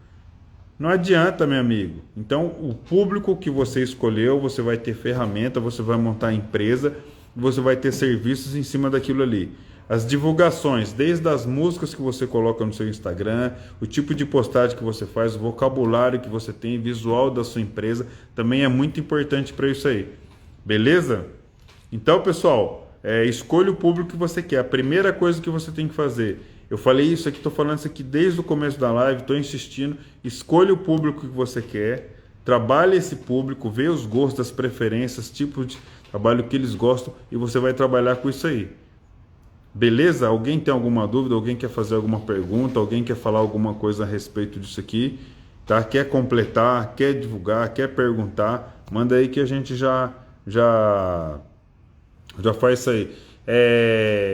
Não adianta, meu amigo. Então, o público que você escolheu, você vai ter ferramenta, você vai montar a empresa, você vai ter serviços em cima daquilo ali. As divulgações, desde as músicas que você coloca no seu Instagram, o tipo de postagem que você faz, o vocabulário que você tem, visual da sua empresa, também é muito importante para isso aí. Beleza? Então, pessoal, escolha o público que você quer. A primeira coisa que você tem que fazer, eu falei isso aqui, estou falando isso aqui desde o começo da live, estou insistindo, escolha o público que você quer, trabalhe esse público, vê os gostos, as preferências, tipo de trabalho que eles gostam e você vai trabalhar com isso aí. Beleza? Alguém tem alguma dúvida? Alguém quer fazer alguma pergunta? Alguém quer falar alguma coisa a respeito disso aqui? Tá? Quer completar? Quer divulgar? Quer perguntar? Manda aí que a gente já faz isso aí.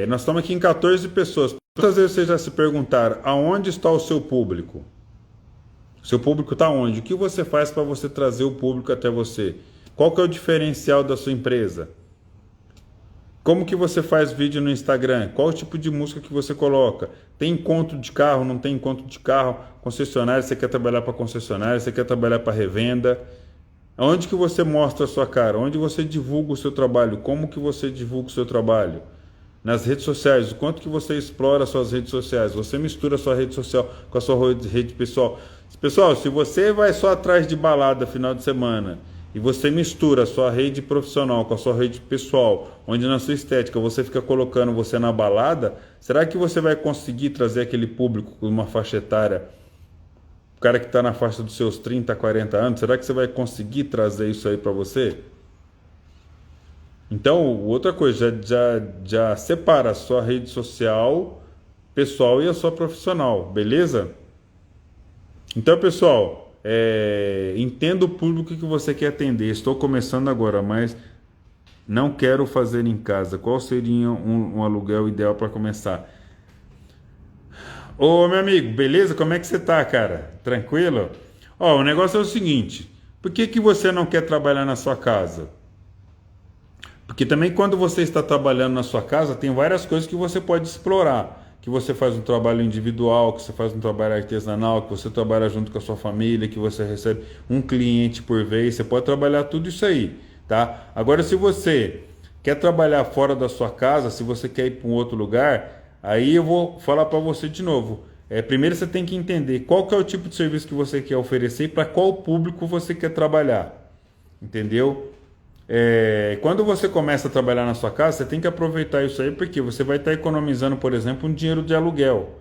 Nós estamos aqui em 14 pessoas. Muitas vezes vocês já se perguntaram, aonde está o seu público? Seu público está onde? O que você faz para você trazer o público até você? Qual que é o diferencial da sua empresa? Como que você faz vídeo no Instagram? Qual o tipo de música que você coloca? Tem encontro de carro? Não tem encontro de carro? Concessionária, você quer trabalhar para concessionária? Você quer trabalhar para revenda? Onde que você mostra a sua cara? Onde você divulga o seu trabalho? Como que você divulga o seu trabalho? Nas redes sociais, o quanto que você explora as suas redes sociais? Você mistura a sua rede social com a sua rede pessoal? Pessoal, se você vai só atrás de balada final de semana e você mistura a sua rede profissional com a sua rede pessoal, onde na sua estética você fica colocando você na balada, será que você vai conseguir trazer aquele público com uma faixa etária, o cara que está na faixa dos seus 30, 40 anos, será que você vai conseguir trazer isso aí para você? Então, outra coisa, já separa a sua rede social pessoal e a sua profissional, beleza? Então, pessoal, entenda o público que você quer atender. Estou começando agora, mas não quero fazer em casa. Qual seria um aluguel ideal para começar? Ô, meu amigo, beleza? Como é que você tá, cara? Tranquilo? Ó, o negócio é o seguinte, por que você não quer trabalhar na sua casa? Porque também quando você está trabalhando na sua casa, tem várias coisas que você pode explorar. Que você faz um trabalho individual, que você faz um trabalho artesanal, que você trabalha junto com a sua família, que você recebe um cliente por vez. Você pode trabalhar tudo isso aí, tá? Agora, se você quer trabalhar fora da sua casa, se você quer ir para um outro lugar, aí eu vou falar para você de novo. Primeiro você tem que entender qual que é o tipo de serviço que você quer oferecer e para qual público você quer trabalhar. Entendeu? Quando você começa a trabalhar na sua casa, você tem que aproveitar isso aí, porque você vai estar economizando, por exemplo, um dinheiro de aluguel.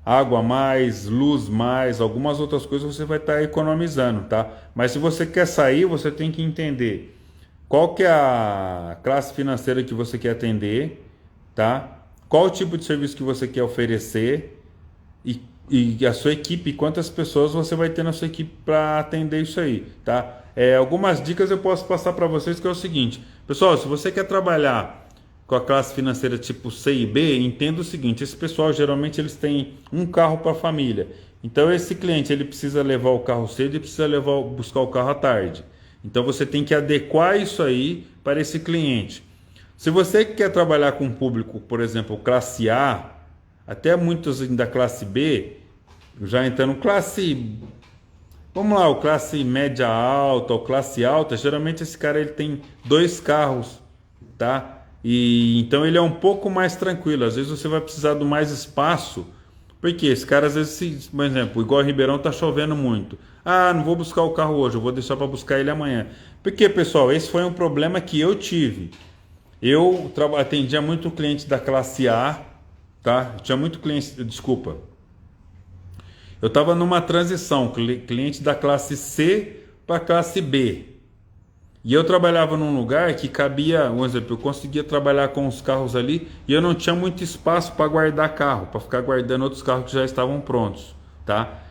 Água mais, luz mais, algumas outras coisas você vai estar economizando, tá? Mas se você quer sair, você tem que entender qual que é a classe financeira que você quer atender, tá? Qual o tipo de serviço que você quer oferecer e a sua equipe, quantas pessoas você vai ter na sua equipe para atender isso aí, tá? Algumas dicas eu posso passar para vocês, que é o seguinte, pessoal, se você quer trabalhar com a classe financeira tipo C e B, entenda o seguinte, esse pessoal geralmente eles têm um carro para a família, então esse cliente ele precisa levar o carro cedo e precisa buscar o carro à tarde, então você tem que adequar isso aí para esse cliente. Se você quer trabalhar com um público, por exemplo, classe A, até muitos da classe B, já entrando classe... Vamos lá, o classe média alta, ou classe alta, geralmente esse cara ele tem 2 carros, tá? E então ele é um pouco mais tranquilo. Às vezes você vai precisar de mais espaço, porque esse cara às vezes, por exemplo, igual em Ribeirão tá chovendo muito. Ah, não vou buscar o carro hoje, eu vou deixar para buscar ele amanhã. Porque, pessoal, esse foi um problema que eu tive. Eu atendia muito cliente da classe A, tá? Tinha muito cliente, desculpa. Eu estava numa transição, cliente da classe C para a classe B. E eu trabalhava num lugar que cabia, um exemplo, eu conseguia trabalhar com os carros ali e eu não tinha muito espaço para guardar carro, para ficar guardando outros carros que já estavam prontos, tá?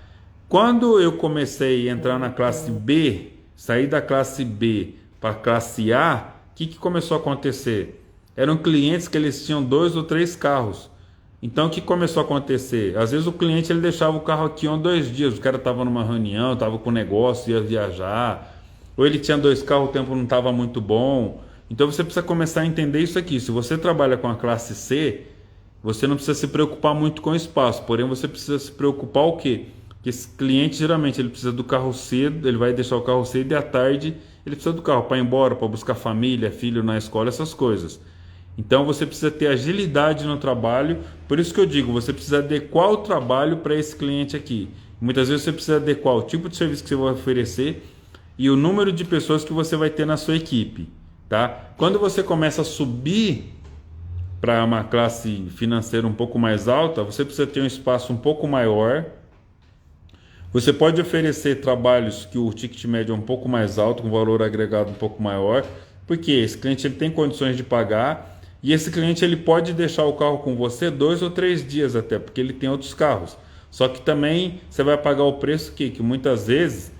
Quando eu comecei a entrar na classe B, sair da classe B para a classe A, o que começou a acontecer? Eram clientes que eles tinham 2 ou 3 carros. Então o que começou a acontecer? Às vezes o cliente ele deixava o carro aqui 2 dias, o cara estava numa reunião, estava com negócio, ia viajar, ou ele tinha 2 carros, o tempo não estava muito bom. Então você precisa começar a entender isso aqui. Se você trabalha com a classe C, você não precisa se preocupar muito com o espaço, porém você precisa se preocupar o quê? Que esse cliente geralmente ele precisa do carro cedo, ele vai deixar o carro cedo e à tarde ele precisa do carro para ir embora, para buscar família, filho na escola, essas coisas. Então você precisa ter agilidade no trabalho, por isso que eu digo, você precisa adequar o trabalho para esse cliente aqui. Muitas vezes você precisa adequar o tipo de serviço que você vai oferecer e o número de pessoas que você vai ter na sua equipe, tá? Quando você começa a subir para uma classe financeira um pouco mais alta, você precisa ter um espaço um pouco maior. Você pode oferecer trabalhos que o ticket médio é um pouco mais alto, com valor agregado um pouco maior, porque esse cliente ele tem condições de pagar e esse cliente ele pode deixar o carro com você 2 ou 3 dias até, porque ele tem outros carros. Só que também você vai pagar o preço que muitas vezes,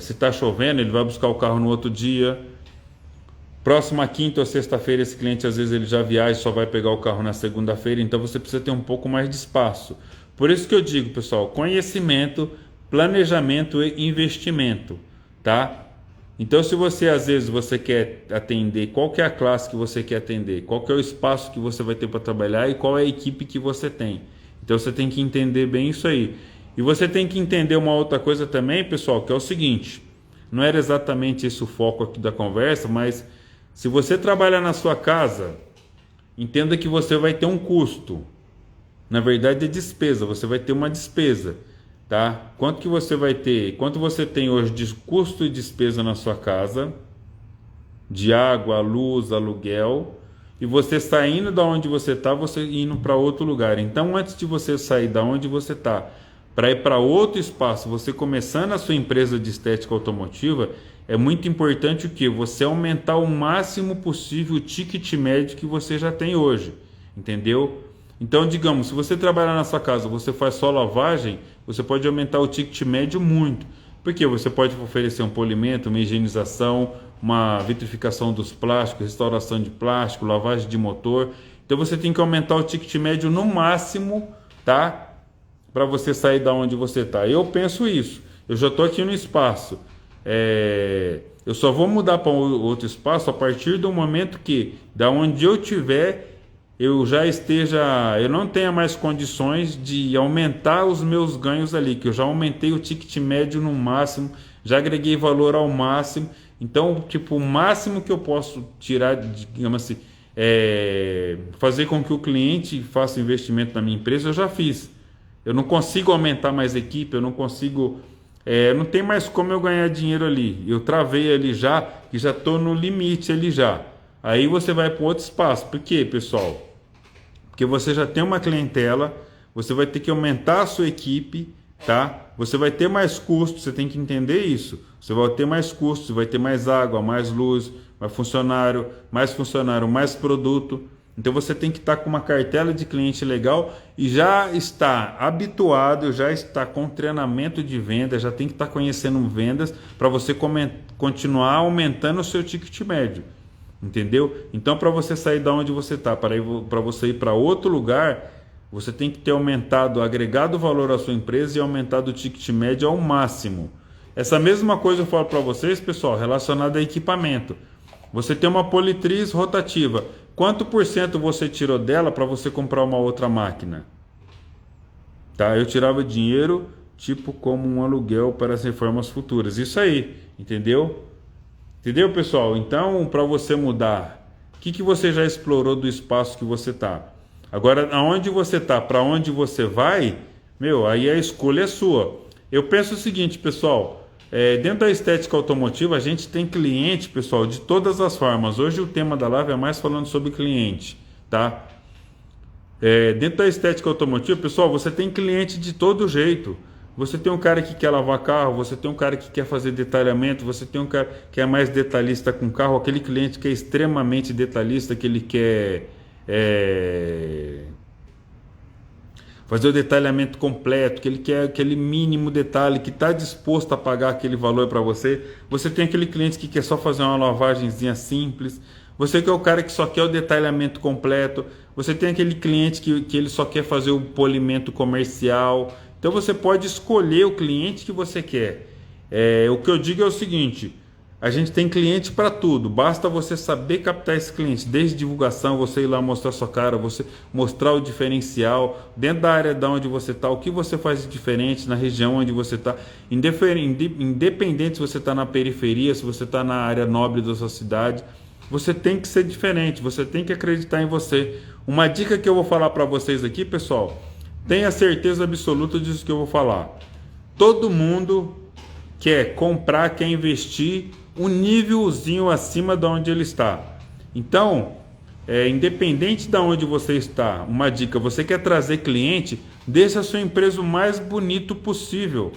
se está chovendo, ele vai buscar o carro no outro dia. Próxima quinta ou sexta-feira, esse cliente às vezes ele já viaja e só vai pegar o carro na segunda-feira, então você precisa ter um pouco mais de espaço. Por isso que eu digo, pessoal, conhecimento, planejamento e investimento, tá? Então, se você às vezes você quer atender, qual que é a classe que você quer atender, qual que é o espaço que você vai ter para trabalhar e qual é a equipe que você tem. Então, você tem que entender bem isso aí. E você tem que entender uma outra coisa também, pessoal, que é o seguinte, não era exatamente esse o foco aqui da conversa, mas se você trabalhar na sua casa, entenda que você vai ter um custo. Na verdade é despesa, você vai ter uma despesa, tá? Quanto que você vai ter? Quanto você tem hoje de custo e despesa na sua casa? De água, luz, aluguel, e você saindo da onde você está, você indo para outro lugar. Então, antes de você sair da onde você está, para ir para outro espaço, você começando a sua empresa de estética automotiva, é muito importante o que? Você aumentar o máximo possível o ticket médio que você já tem hoje, entendeu? Então, digamos, se você trabalhar na sua casa, você faz só lavagem, você pode aumentar o ticket médio muito. Porque você pode oferecer um polimento, uma higienização, uma vitrificação dos plásticos, restauração de plástico, lavagem de motor. Então você tem que aumentar o ticket médio no máximo, tá? Para você sair da onde você está. Eu penso isso. Eu já estou aqui no espaço. Eu só vou mudar para outro espaço a partir do momento que, da onde eu tiver, eu não tenha mais condições de aumentar os meus ganhos ali, que eu já aumentei o ticket médio no máximo, já agreguei valor ao máximo. Então, tipo, o máximo que eu posso tirar, digamos assim, fazer com que o cliente faça investimento na minha empresa, eu já fiz. Eu não consigo aumentar mais equipe, eu não consigo, não tem mais como eu ganhar dinheiro ali. Eu travei ali já, e já estou no limite ali já. Aí você vai para outro espaço. Por quê, pessoal? Porque você já tem uma clientela, você vai ter que aumentar a sua equipe, tá? Você vai ter mais custos, você tem que entender isso. Você vai ter mais custos, vai ter mais água, mais luz, mais funcionário, mais produto. Então você tem que estar com uma cartela de cliente legal e já está habituado, já está com treinamento de venda, já tem que estar conhecendo vendas para você continuar aumentando o seu ticket médio. Entendeu? Então, para você sair da onde você está, para você ir para outro lugar, você tem que ter agregado valor à sua empresa e aumentado o ticket médio ao máximo. Essa mesma coisa eu falo para vocês, pessoal, relacionada a equipamento. Você tem uma politriz rotativa. Quanto por cento você tirou dela para você comprar uma outra máquina? Tá? Eu tirava dinheiro, tipo como um aluguel para as reformas futuras. Isso aí, entendeu? Entendeu, pessoal? Então, para você mudar, o que você já explorou do espaço que você está? Agora, aonde você está, para onde você vai, aí a escolha é sua. Eu penso o seguinte, pessoal, Dentro da estética automotiva, a gente tem cliente, pessoal, de todas as formas. Hoje o tema da live é mais falando sobre cliente, tá? Dentro da estética automotiva, pessoal, você tem cliente de todo jeito. Você tem um cara que quer lavar carro, você tem um cara que quer fazer detalhamento, você tem um cara que é mais detalhista com carro, aquele cliente que é extremamente detalhista, que ele quer fazer o detalhamento completo, que ele quer aquele mínimo detalhe, que está disposto a pagar aquele valor para você. Você tem aquele cliente que quer só fazer uma lavagenzinha simples. Você que é o cara que só quer o detalhamento completo. Você tem aquele cliente que ele só quer fazer o polimento comercial. Então você pode escolher o cliente que você quer. O que eu digo é o seguinte: a gente tem cliente para tudo, basta você saber captar esse cliente, desde divulgação, você ir lá mostrar sua cara, você mostrar o diferencial, dentro da área de onde você está, o que você faz de diferente na região onde você está, independente se você está na periferia, se você está na área nobre da sua cidade, você tem que ser diferente, você tem que acreditar em você. Uma dica que eu vou falar para vocês aqui, pessoal, tenha certeza absoluta disso que eu vou falar. Todo mundo quer comprar, quer investir um nívelzinho acima de onde ele está. Então, independente de onde você está, uma dica: você quer trazer cliente, deixa a sua empresa o mais bonito possível.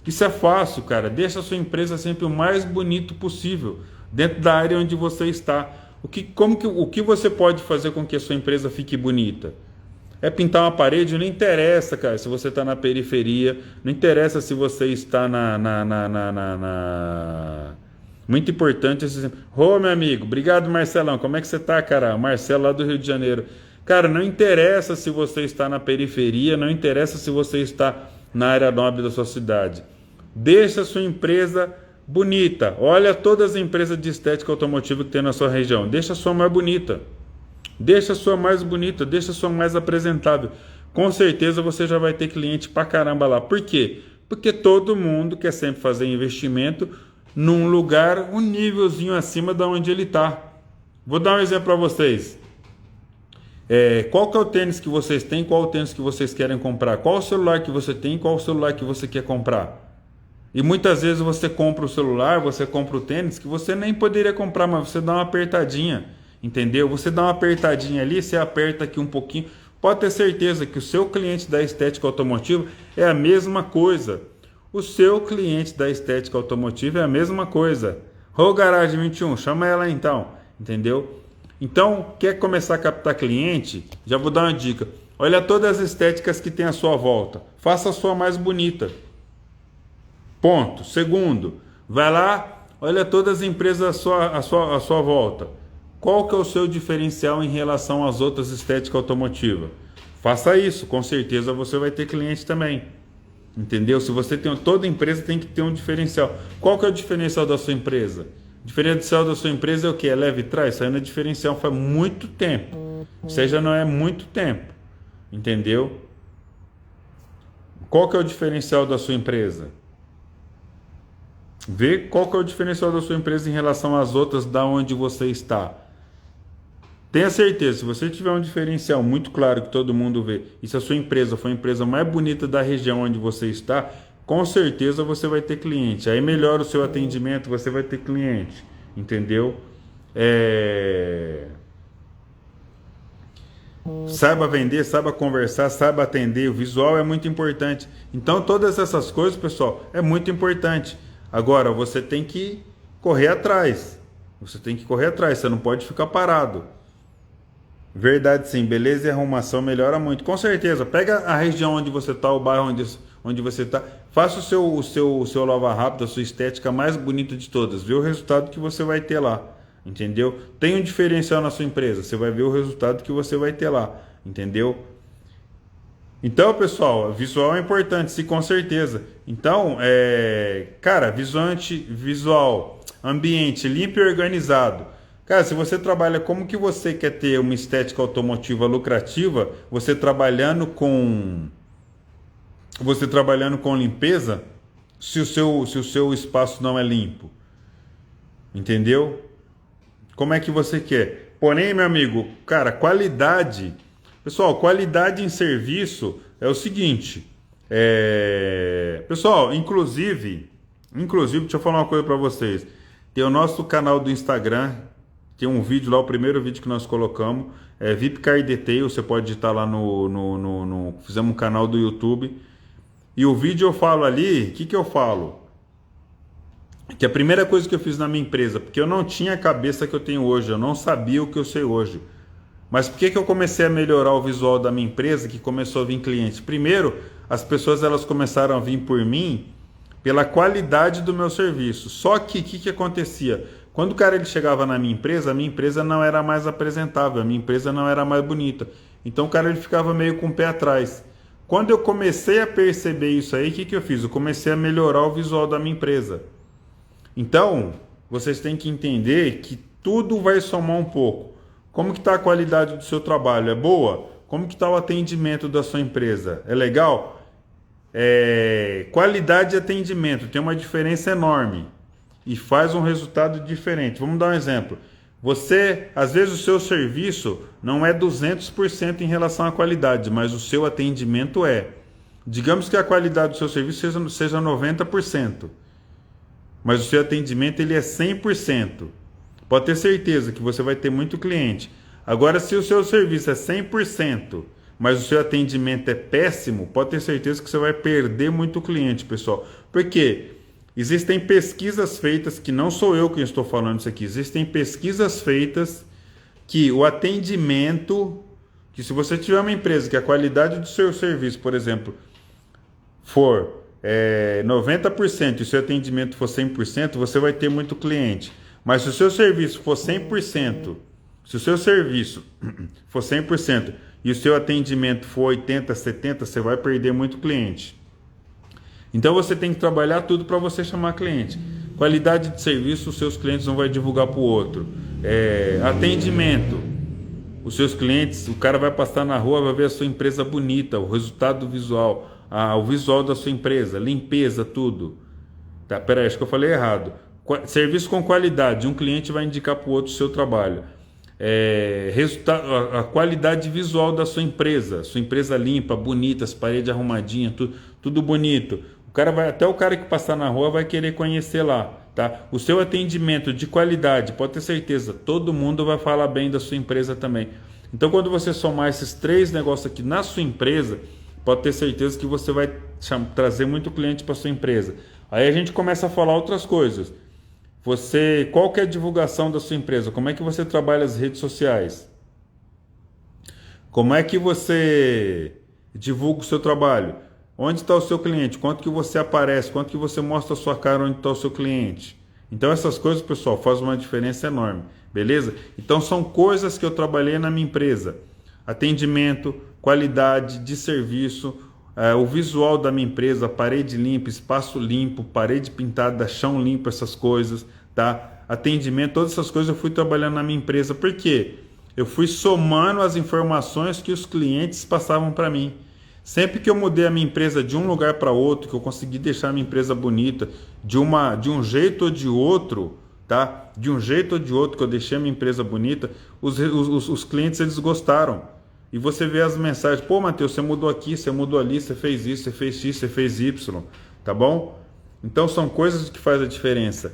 Isso é fácil, cara. Deixa a sua empresa sempre o mais bonito possível, dentro da área onde você está. O que você pode fazer com que a sua empresa fique bonita? É pintar uma parede? Não interessa, cara, se você está na periferia, não interessa se você está Muito importante esse exemplo. Ô, meu amigo, obrigado, Marcelão, como é que você está, cara? Marcelo lá do Rio de Janeiro. Cara, não interessa se você está na periferia, não interessa se você está na área nobre da sua cidade. Deixa a sua empresa bonita. Olha todas as empresas de estética automotiva que tem na sua região. Deixa a sua mais bonita. Deixa a sua mais bonita, deixa a sua mais apresentável. Com certeza você já vai ter cliente pra caramba lá. Por quê? Porque todo mundo quer sempre fazer investimento num lugar, um nívelzinho acima de onde ele está. Vou dar um exemplo para vocês. Qual que é o tênis que vocês têm? Qual o tênis que vocês querem comprar? Qual o celular que você tem? Qual o celular que você quer comprar? E muitas vezes você compra o celular, você compra o tênis que você nem poderia comprar, mas você dá uma apertadinha. Entendeu? Você dá uma apertadinha ali, você aperta aqui um pouquinho. Pode ter certeza que o seu cliente da estética automotiva é a mesma coisa. O seu cliente da estética automotiva é a mesma coisa. Ô, Garagem 21, chama ela então. Entendeu? Então, quer começar a captar cliente? Já vou dar uma dica. Olha todas as estéticas que tem à sua volta. Faça a sua mais bonita. Ponto. Segundo, vai lá, olha todas as empresas à sua volta. Qual que é o seu diferencial em relação às outras estéticas automotivas? Faça isso, com certeza você vai ter cliente também. Entendeu? Se você tem, toda empresa tem que ter um diferencial. Qual que é o diferencial da sua empresa? O diferencial da sua empresa é o que? É leve e traz? Isso aí não é diferencial faz muito tempo. Ou seja, não é muito tempo. Entendeu? Qual que é o diferencial da sua empresa? Vê qual que é o diferencial da sua empresa em relação às outras da onde você está. Tenha certeza, se você tiver um diferencial muito claro que todo mundo vê, e se a sua empresa for a empresa mais bonita da região onde você está, com certeza você vai ter cliente. Aí melhora o seu atendimento, você vai ter cliente. Entendeu? Saiba vender, saiba conversar, saiba atender. O visual é muito importante. Então todas essas coisas, pessoal, é muito importante. Agora, você tem que correr atrás. Você tem que correr atrás, você não pode ficar parado. Verdade, sim, beleza e arrumação melhora muito. Com certeza, pega a região onde você está, o bairro onde você está, faça o seu lava rápido, a sua estética mais bonita de todas. Vê o resultado que você vai ter lá, entendeu? Tem um diferencial na sua empresa, você vai ver o resultado que você vai ter lá, entendeu? Então, pessoal, visual é importante, sim, com certeza. Então, cara, visual, ambiente limpo e organizado. Cara, se você trabalha, como que você quer ter uma estética automotiva lucrativa, você trabalhando com limpeza, se o seu espaço não é limpo? Entendeu? Como é que você quer? Porém, meu amigo, cara, qualidade. Pessoal, qualidade em serviço é o seguinte. Pessoal, inclusive, Inclusive, deixa eu falar uma coisa para vocês. Tem o nosso canal do Instagram, tem um vídeo lá, o primeiro vídeo que nós colocamos, é VIP Car Detail, você pode digitar lá fizemos um canal do YouTube. E o vídeo eu falo ali, o que eu falo? Que a primeira coisa que eu fiz na minha empresa, porque eu não tinha a cabeça que eu tenho hoje, eu não sabia o que eu sei hoje. Mas por que eu comecei a melhorar o visual da minha empresa, que começou a vir clientes? Primeiro, as pessoas elas começaram a vir por mim pela qualidade do meu serviço. Só que o que acontecia? Quando o cara ele chegava na minha empresa, a minha empresa não era mais apresentável, a minha empresa não era mais bonita. Então o cara ele ficava meio com o pé atrás. Quando eu comecei a perceber isso aí, o que eu fiz? Eu comecei a melhorar o visual da minha empresa. Então, vocês têm que entender que tudo vai somar um pouco. Como que está a qualidade do seu trabalho? É boa? Como que está o atendimento da sua empresa? É legal? Qualidade de atendimento tem uma diferença enorme e faz um resultado diferente. Vamos dar um exemplo. Você, às vezes o seu serviço não é 200% em relação à qualidade, mas o seu atendimento é. Digamos que a qualidade do seu serviço seja 90%, mas o seu atendimento ele é 100%. Pode ter certeza que você vai ter muito cliente. Agora, se o seu serviço é 100%, mas o seu atendimento é péssimo, pode ter certeza que você vai perder muito cliente, pessoal. Por quê? Existem pesquisas feitas, que não sou eu quem estou falando isso aqui, existem pesquisas feitas que o atendimento, que se você tiver uma empresa que a qualidade do seu serviço, por exemplo, for 90% e o seu atendimento for 100%, você vai ter muito cliente. Mas se o seu serviço for 100%, se o seu serviço for 100% e o seu atendimento for 80%, 70%, você vai perder muito cliente. Então você tem que trabalhar tudo para você chamar cliente. Qualidade de serviço, os seus clientes não vão divulgar para o outro. Atendimento, os seus clientes, o cara vai passar na rua, vai ver a sua empresa bonita, o resultado visual, o visual da sua empresa, limpeza, tudo. Tá, peraí, acho que eu falei errado. Serviço com qualidade, um cliente vai indicar para o outro o seu trabalho. A qualidade visual da sua empresa limpa, bonita, as paredes arrumadinhas, tudo bonito. Até o cara que passar na rua vai querer conhecer lá, tá? O seu atendimento de qualidade, pode ter certeza, todo mundo vai falar bem da sua empresa também. Então, quando você somar esses 3 negócios aqui na sua empresa, pode ter certeza que você vai trazer muito cliente para sua empresa. Aí a gente começa a falar outras coisas. Qual que é a divulgação da sua empresa? Como é que você trabalha as redes sociais? Como é que você divulga o seu trabalho? Onde está o seu cliente? Quanto que você aparece? Quanto que você mostra a sua cara onde está o seu cliente? Então essas coisas, pessoal, fazem uma diferença enorme, beleza? Então são coisas que eu trabalhei na minha empresa. Atendimento, qualidade de serviço, o visual da minha empresa, parede limpa, espaço limpo, parede pintada, chão limpo, essas coisas, tá? Atendimento, todas essas coisas eu fui trabalhando na minha empresa. Por quê? Eu fui somando as informações que os clientes passavam para mim. Sempre que eu mudei a minha empresa de um lugar para outro, que eu consegui deixar a minha empresa bonita, de um jeito ou de outro, tá? De um jeito ou de outro que eu deixei a minha empresa bonita, os clientes eles gostaram. E você vê as mensagens, pô, Matheus, você mudou aqui, você mudou ali, você fez isso, você fez X, você fez Y, tá bom? Então são coisas que fazem a diferença.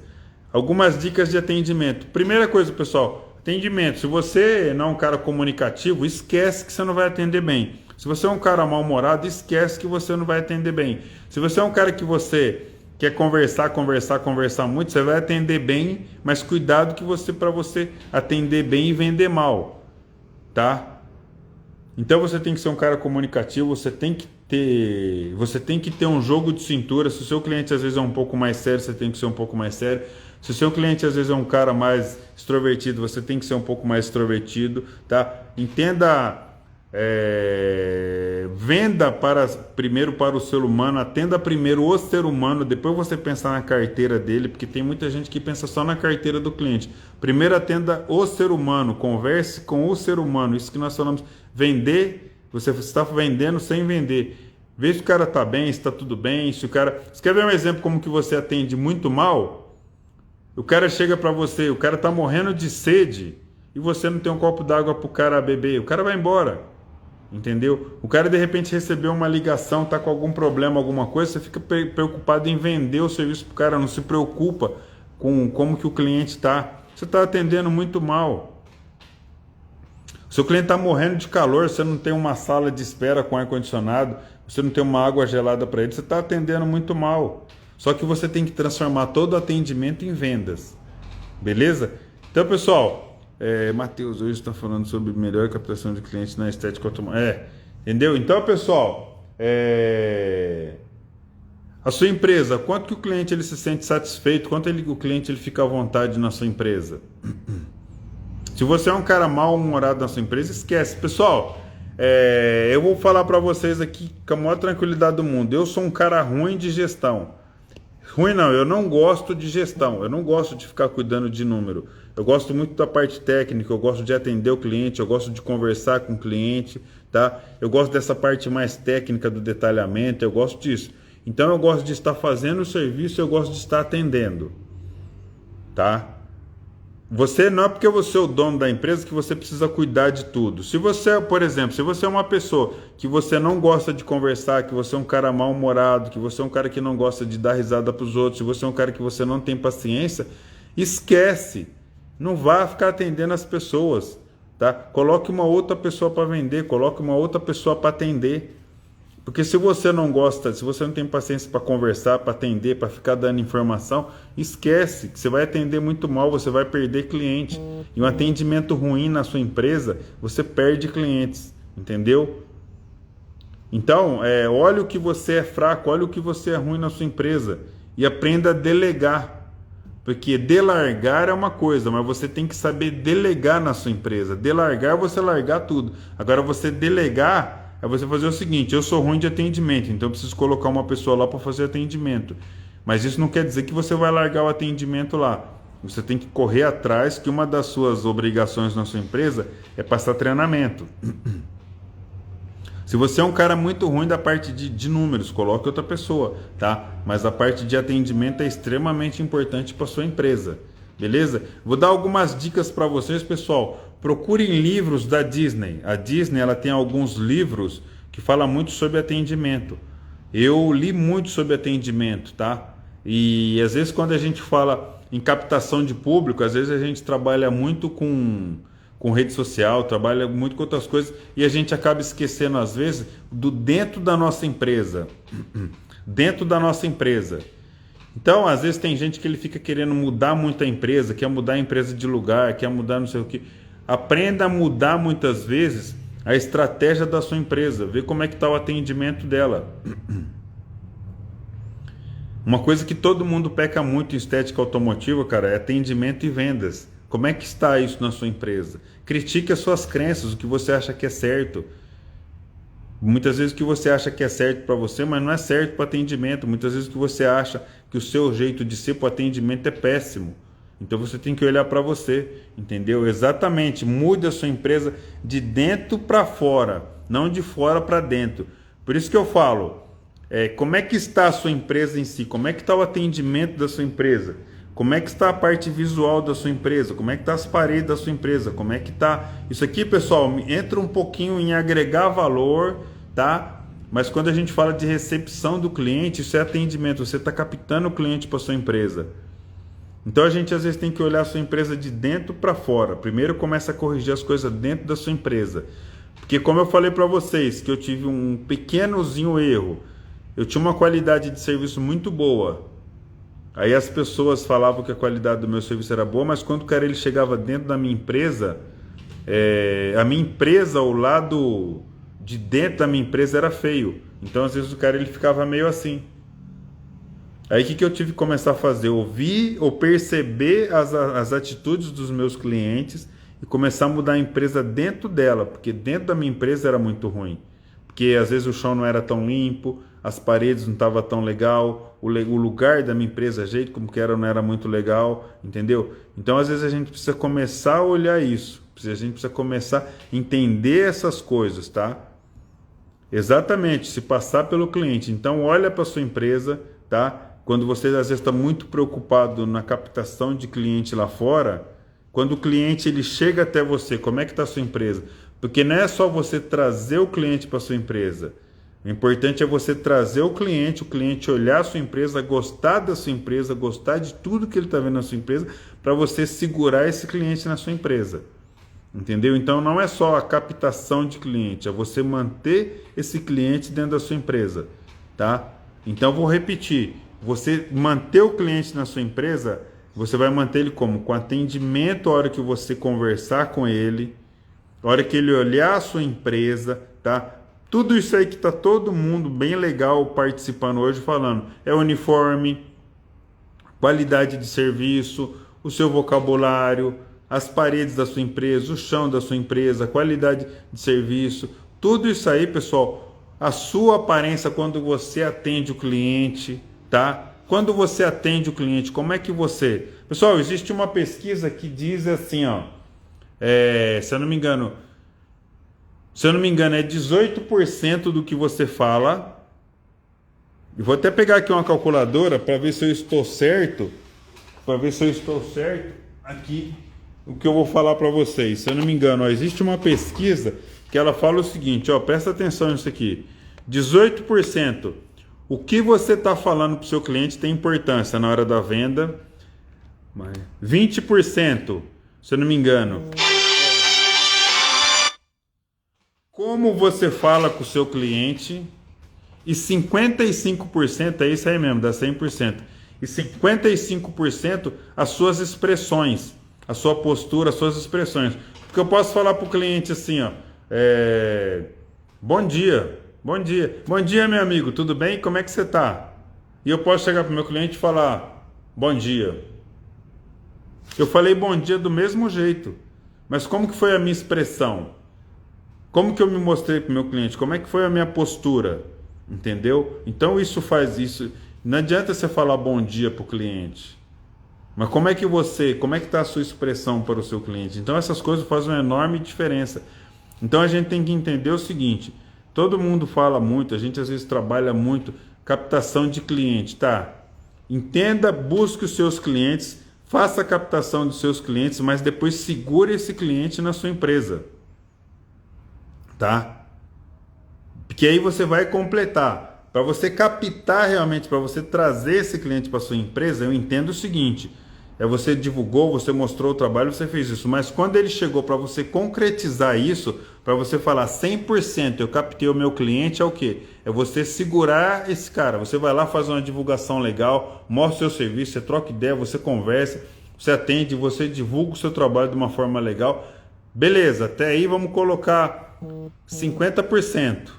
Algumas dicas de atendimento. Primeira coisa, pessoal, atendimento. Se você não é um cara comunicativo, esquece que você não vai atender bem. Se você é um cara mal-humorado, esquece que você não vai atender bem. Se você é um cara que você quer conversar muito, você vai atender bem, mas cuidado para você atender bem e vender mal, tá? Então você tem que ser um cara comunicativo, você tem que ter um jogo de cintura. Se o seu cliente às vezes é um pouco mais sério, você tem que ser um pouco mais sério. Se o seu cliente às vezes é um cara mais extrovertido, você tem que ser um pouco mais extrovertido, tá? Entenda, venda primeiro para o ser humano, atenda primeiro o ser humano, depois você pensar na carteira dele, porque tem muita gente que pensa só na carteira do cliente. Primeiro atenda o ser humano, converse com o ser humano, isso que nós falamos, vender, você está vendendo sem vender. Vê se o cara está bem, se está tudo bem, se o cara... Você quer ver um exemplo como que você atende muito mal? O cara chega para você, o cara está morrendo de sede e você não tem um copo d'água para o cara beber, o cara vai embora. entendeu? O cara de repente recebeu uma ligação, tá com algum problema, alguma coisa, você fica preocupado em vender o serviço pro cara, não se preocupa com como que o cliente tá. Você está atendendo muito mal. Seu cliente está morrendo de calor, você não tem uma sala de espera com ar-condicionado, você não tem uma água gelada para ele, você está atendendo muito mal. Só que você tem que transformar todo o atendimento em vendas. Beleza? Então, pessoal, Matheus hoje está falando sobre melhor captação de clientes na estética automotiva. Entendeu? Então, pessoal, a sua empresa, quanto que o cliente ele se sente satisfeito, quanto o cliente ele fica à vontade na sua empresa? Se você é um cara mal-humorado na sua empresa, esquece. Pessoal, eu vou falar para vocês aqui com a maior tranquilidade do mundo. Eu sou um cara ruim de gestão. Ruim não, eu não gosto de gestão. Eu não gosto de ficar cuidando de número. Eu gosto muito da parte técnica, eu gosto de atender o cliente, eu gosto de conversar com o cliente, tá? Eu gosto dessa parte mais técnica do detalhamento, eu gosto disso. Então eu gosto de estar fazendo o serviço, eu gosto de estar atendendo, tá? Você não é porque você é o dono da empresa que você precisa cuidar de tudo. Se você, por exemplo, se você é uma pessoa que você não gosta de conversar, que você é um cara mal-humorado, que você é um cara que não gosta de dar risada para os outros, se você é um cara que você não tem paciência, esquece. Não vá ficar atendendo as pessoas, tá? Coloque uma outra pessoa para vender, coloque uma outra pessoa para atender. Porque se você não gosta, se você não tem paciência para conversar, para atender, para ficar dando informação, esquece que você vai atender muito mal, você vai perder cliente. E um atendimento ruim na sua empresa, você perde clientes, entendeu? Então, olha o que você é fraco, olha o que você é ruim na sua empresa e aprenda a delegar. Porque delargar é uma coisa, mas você tem que saber delegar na sua empresa. Delargar é você largar tudo. Agora, você delegar é você fazer o seguinte: eu sou ruim de atendimento, então eu preciso colocar uma pessoa lá para fazer atendimento. Mas isso não quer dizer que você vai largar o atendimento lá. Você tem que correr atrás, que uma das suas obrigações na sua empresa é passar treinamento. Se você é um cara muito ruim da parte de números, coloque outra pessoa, tá? Mas a parte de atendimento é extremamente importante para sua empresa, beleza? Vou dar algumas dicas para vocês, pessoal. Procurem livros da Disney. A Disney ela tem alguns livros que falam muito sobre atendimento. Eu li muito sobre atendimento, tá? E às vezes quando a gente fala em captação de público, às vezes a gente trabalha muito com rede social, trabalha muito com outras coisas e a gente acaba esquecendo às vezes do dentro da nossa empresa. Dentro da nossa empresa. Então, às vezes tem gente que ele fica querendo mudar muito a empresa, quer mudar a empresa de lugar, quer mudar não sei o que. Aprenda a mudar muitas vezes a estratégia da sua empresa, ver como é que está o atendimento dela. Uma coisa que todo mundo peca muito em estética automotiva, cara, é atendimento e vendas. Como é que está isso na sua empresa? Critique as suas crenças, o que você acha que é certo. Muitas vezes o que você acha que é certo para você, mas não é certo para atendimento. Muitas vezes o que você acha que o seu jeito de ser para atendimento é péssimo. Então você tem que olhar para você, entendeu? Exatamente, mude a sua empresa de dentro para fora, não de fora para dentro. Por isso que eu falo, como é que está a sua empresa em si? Como é que está o atendimento da sua empresa? Como é que está a parte visual da sua empresa? Como é que está as paredes da sua empresa? Como é que está... Isso aqui, pessoal, entra um pouquinho em agregar valor, tá? Mas quando a gente fala de recepção do cliente, isso é atendimento. Você está captando o cliente para sua empresa. Então a gente às vezes tem que olhar a sua empresa de dentro para fora. Primeiro começa a corrigir as coisas dentro da sua empresa. Porque como eu falei para vocês, que eu tive um pequenozinho erro. Eu tinha uma qualidade de serviço muito boa. Aí as pessoas falavam que a qualidade do meu serviço era boa, mas quando o cara ele chegava dentro da minha empresa, a minha empresa, o lado de dentro da minha empresa era feio. Então às vezes o cara ele ficava meio assim. Aí o que eu tive que começar a fazer? Ouvir ou perceber as atitudes dos meus clientes e começar a mudar a empresa dentro dela, porque dentro da minha empresa era muito ruim. Porque às vezes o chão não era tão limpo, as paredes não estavam tão legal, o lugar da minha empresa, o jeito como que era, não era muito legal, entendeu? Então às vezes a gente precisa começar a olhar isso, a gente precisa começar a entender essas coisas, tá? Exatamente, se passar pelo cliente. Então olha para sua empresa, tá? Quando você às vezes está muito preocupado na captação de cliente lá fora, quando o cliente ele chega até você, como é que está a sua empresa? Porque não é só você trazer o cliente para sua empresa. O importante é você trazer o cliente olhar a sua empresa, gostar da sua empresa, gostar de tudo que ele está vendo na sua empresa, para você segurar esse cliente na sua empresa. Entendeu? Então não é só a captação de cliente, é você manter esse cliente dentro da sua empresa, tá? Então vou repetir, você manter o cliente na sua empresa, você vai manter ele como? Com atendimento, a hora que você conversar com ele, a hora que ele olhar a sua empresa, tá? Tudo isso aí que tá todo mundo bem legal participando hoje falando, é uniforme, qualidade de serviço, o seu vocabulário, as paredes da sua empresa, o chão da sua empresa, qualidade de serviço, tudo isso aí, pessoal, a sua aparência quando você atende o cliente, tá? Quando você atende o cliente, como é que você... Pessoal, existe uma pesquisa que diz assim, ó, se eu não me engano, é 18% do que você fala. Eu vou até pegar aqui uma calculadora para ver se eu estou certo, aqui o que eu vou falar para vocês. Se eu não me engano, ó, existe uma pesquisa que ela fala o seguinte, ó, presta atenção nisso aqui. 18%. O que você está falando para o seu cliente tem importância na hora da venda. 20%, se eu não me engano. Como você fala com o seu cliente. E 55%, é isso aí mesmo, dá 100%. E 55% as suas expressões, a sua postura, as suas expressões. Porque eu posso falar para o cliente assim, ó, bom dia, meu amigo, tudo bem? Como é que você está? E eu posso chegar para o meu cliente e falar, bom dia. Eu falei bom dia do mesmo jeito, mas como que foi a minha expressão? Como que eu me mostrei para o meu cliente? Como é que foi a minha postura? Entendeu? Então isso faz isso. Não adianta você falar bom dia para o cliente. Mas como é que está a sua expressão para o seu cliente? Então essas coisas fazem uma enorme diferença. Então a gente tem que entender o seguinte, todo mundo fala muito, a gente às vezes trabalha muito, captação de cliente, tá? Entenda, busque os seus clientes, faça a captação dos seus clientes, mas depois segure esse cliente na sua empresa. Tá? Porque aí você vai completar. Para você captar realmente, para você trazer esse cliente para sua empresa, eu entendo o seguinte, você divulgou, você mostrou o trabalho, você fez isso, mas quando ele chegou para você concretizar isso, para você falar 100% eu captei o meu cliente, é o quê? É você segurar esse cara, você vai lá fazer uma divulgação legal, mostra o seu serviço, você troca ideia, você conversa, você atende, você divulga o seu trabalho de uma forma legal, beleza, até aí vamos colocar 50%.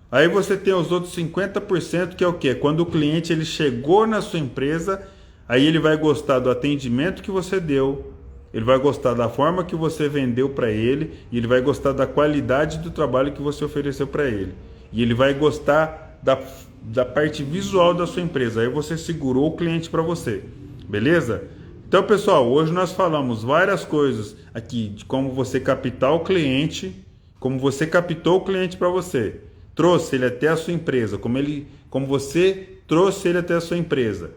Aí você tem os outros 50% que é o quê? Quando o cliente ele chegou na sua empresa, aí ele vai gostar do atendimento que você deu, ele vai gostar da forma que você vendeu para ele, e ele vai gostar da qualidade do trabalho que você ofereceu para ele. E ele vai gostar da parte visual da sua empresa. Aí você segurou o cliente para você. Beleza? Então, pessoal, hoje nós falamos várias coisas aqui de como você captar o cliente, como você captou o cliente para você, trouxe ele até a sua empresa, como você trouxe ele até a sua empresa.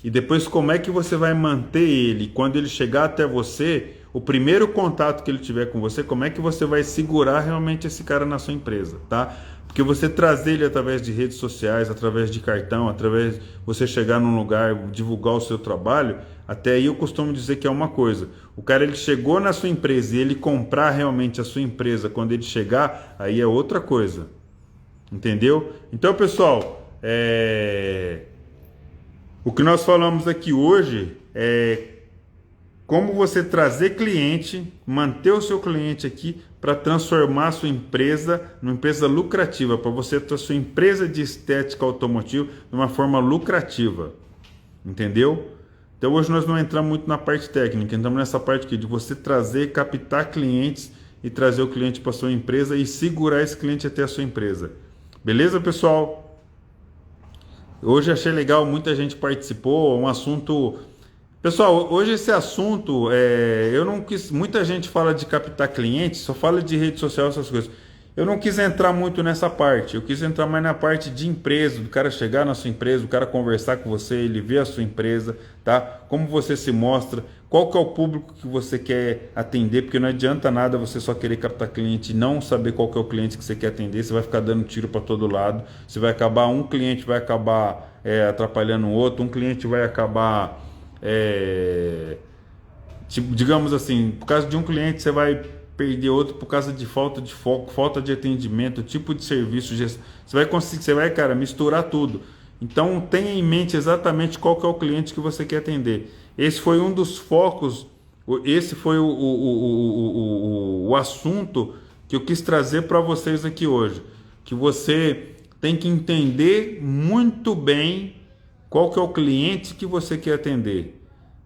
E depois como é que você vai manter ele quando ele chegar até você, o primeiro contato que ele tiver com você, como é que você vai segurar realmente esse cara na sua empresa, tá? Porque você trazer ele através de redes sociais, através de cartão, através de você chegar num lugar, divulgar o seu trabalho, até aí eu costumo dizer que é uma coisa. O cara ele chegou na sua empresa e ele comprar realmente a sua empresa quando ele chegar, aí é outra coisa. Entendeu? Então, pessoal, o que nós falamos aqui hoje é como você trazer cliente, manter o seu cliente aqui para transformar a sua empresa numa empresa lucrativa, para você ter a sua empresa de estética automotiva de uma forma lucrativa. Entendeu? Então hoje nós não entramos muito na parte técnica, entramos nessa parte aqui de você trazer, captar clientes e trazer o cliente para a sua empresa e segurar esse cliente até a sua empresa. Beleza, pessoal? Hoje achei legal, muita gente participou, um assunto... Pessoal, hoje esse assunto, eu não quis... Muita gente fala de captar clientes, só fala de rede social, essas coisas. Eu não quis entrar muito nessa parte, eu quis entrar mais na parte de empresa, do cara chegar na sua empresa, do cara conversar com você, ele ver a sua empresa, tá? Como você se mostra, qual que é o público que você quer atender, porque não adianta nada você só querer captar cliente e não saber qual que é o cliente que você quer atender, você vai ficar dando tiro para todo lado, você vai acabar, um cliente vai acabar atrapalhando o outro, um cliente vai acabar, tipo, digamos assim, por causa de um cliente você vai perder outro por causa de falta de foco, falta de atendimento, tipo de serviço, você vai conseguir, você vai, cara, misturar tudo. Então tenha em mente exatamente qual que é o cliente que você quer atender. Esse foi um dos focos, esse foi o assunto que eu quis trazer para vocês aqui hoje. Que você tem que entender muito bem qual que é o cliente que você quer atender.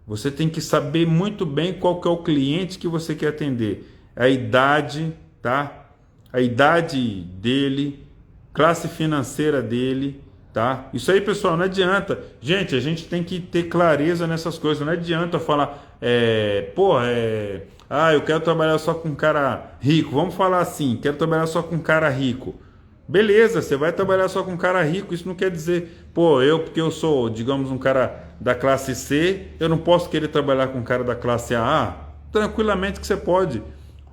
Você tem que saber muito bem qual que é o cliente que você quer atender. A idade, tá? A idade dele, classe financeira dele, tá? Isso aí, pessoal, não adianta. Gente, a gente tem que ter clareza nessas coisas. Não adianta falar, eu quero trabalhar só com cara rico. Vamos falar assim, quero trabalhar só com cara rico. Beleza, você vai trabalhar só com cara rico, isso não quer dizer, porque eu sou, digamos, um cara da classe C, eu não posso querer trabalhar com um cara da classe A. Tranquilamente que você pode.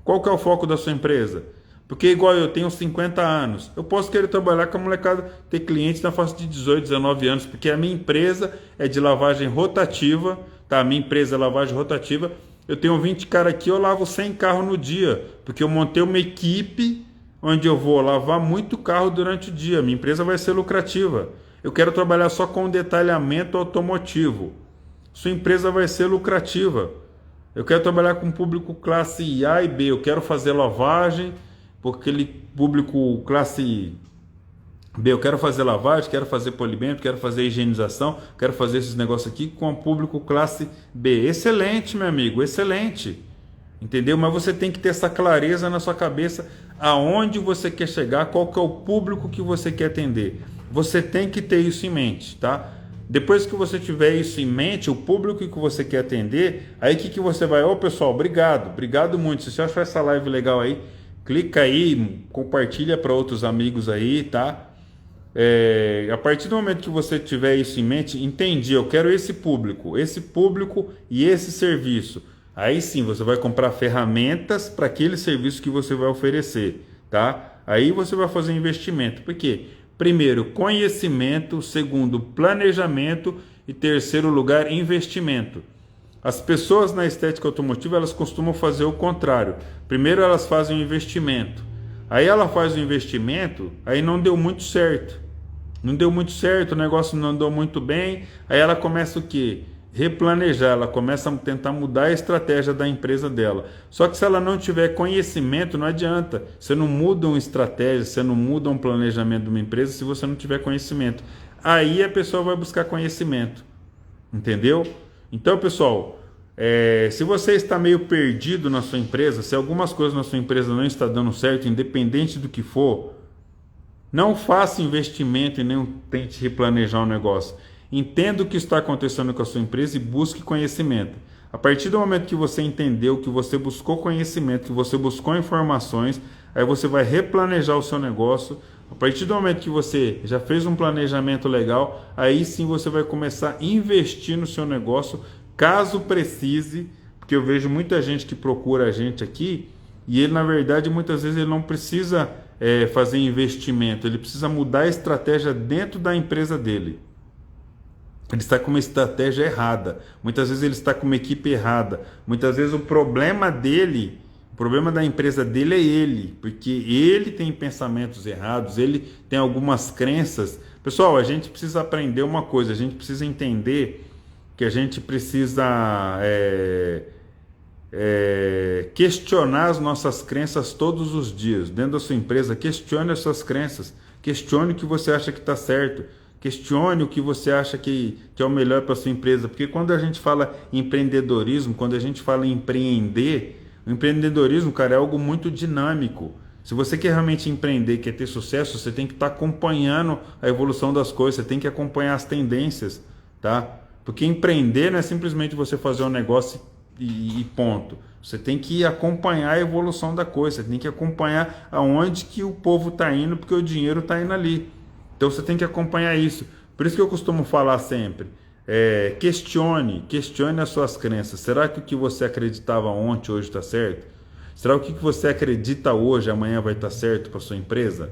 Qual que é o foco da sua empresa? Porque igual eu tenho 50 anos, eu posso querer trabalhar com a molecada, ter clientes na faixa de 18, 19 anos, porque a minha empresa é de lavagem rotativa, tá? A minha empresa é lavagem rotativa, eu tenho 20 caras aqui, eu lavo 100 carros no dia, porque eu montei uma equipe onde eu vou lavar muito carro durante o dia, minha empresa vai ser lucrativa. Eu quero trabalhar só com detalhamento automotivo, sua empresa vai ser lucrativa. Eu quero trabalhar com público classe A e B, eu quero fazer lavagem, porque aquele público classe B, eu quero fazer lavagem, quero fazer polimento, quero fazer higienização, quero fazer esses negócios aqui com o público classe B. Excelente, meu amigo, excelente. Entendeu? Mas você tem que ter essa clareza na sua cabeça, aonde você quer chegar, qual que é o público que você quer atender. Você tem que ter isso em mente, tá? Depois que você tiver isso em mente, o público que você quer atender, aí que você vai, pessoal, obrigado muito. Se você achou essa live legal aí, clica aí, compartilha para outros amigos aí, tá? A partir do momento que você tiver isso em mente, entendi, eu quero esse público e esse serviço. Aí sim, você vai comprar ferramentas para aquele serviço que você vai oferecer, tá? Aí você vai fazer investimento. Por quê? Primeiro, conhecimento. Segundo, planejamento. E terceiro lugar, investimento. As pessoas na estética automotiva, elas costumam fazer o contrário. Primeiro elas fazem o investimento. Aí ela faz o investimento, aí não deu muito certo. Não deu muito certo, o negócio não andou muito bem. Aí ela começa o quê? Replanejar, ela começa a tentar mudar a estratégia da empresa dela. Só que se ela não tiver conhecimento, não adianta. Você não muda uma estratégia, você não muda um planejamento de uma empresa se você não tiver conhecimento. Aí a pessoa vai buscar conhecimento. Entendeu? Então, pessoal, se você está meio perdido na sua empresa, se algumas coisas na sua empresa não estão dando certo, independente do que for, não faça investimento e nem tente replanejar o negócio. Entenda o que está acontecendo com a sua empresa e busque conhecimento. A partir do momento que você entendeu, que você buscou conhecimento, que você buscou informações, aí você vai replanejar o seu negócio. A partir do momento que você já fez um planejamento legal, aí sim você vai começar a investir no seu negócio, caso precise, porque eu vejo muita gente que procura a gente aqui e ele, na verdade, muitas vezes ele não precisa fazer investimento, ele precisa mudar a estratégia dentro da empresa dele. Ele está com uma estratégia errada. Muitas vezes ele está com uma equipe errada. Muitas vezes o problema dele, o problema da empresa dele é ele, porque ele tem pensamentos errados, ele tem algumas crenças. Pessoal, a gente precisa aprender uma coisa, a gente precisa entender que a gente precisa questionar as nossas crenças todos os dias. Dentro da sua empresa, questione as suas crenças, questione o que você acha que está certo. Questione o que você acha que é o melhor para a sua empresa, porque quando a gente fala em empreendedorismo, quando a gente fala em empreender, o empreendedorismo, cara, é algo muito dinâmico. Se você quer realmente empreender, quer ter sucesso, você tem que estar acompanhando a evolução das coisas, você tem que acompanhar as tendências, tá? Porque empreender não é simplesmente você fazer um negócio e ponto. Você tem que acompanhar a evolução da coisa, você tem que acompanhar aonde que o povo está indo, porque o dinheiro está indo ali. Então você tem que acompanhar isso. Por isso que eu costumo falar sempre, questione as suas crenças. Será que o que você acreditava ontem, hoje está certo? Será que o que você acredita hoje, amanhã vai estar certo para sua empresa?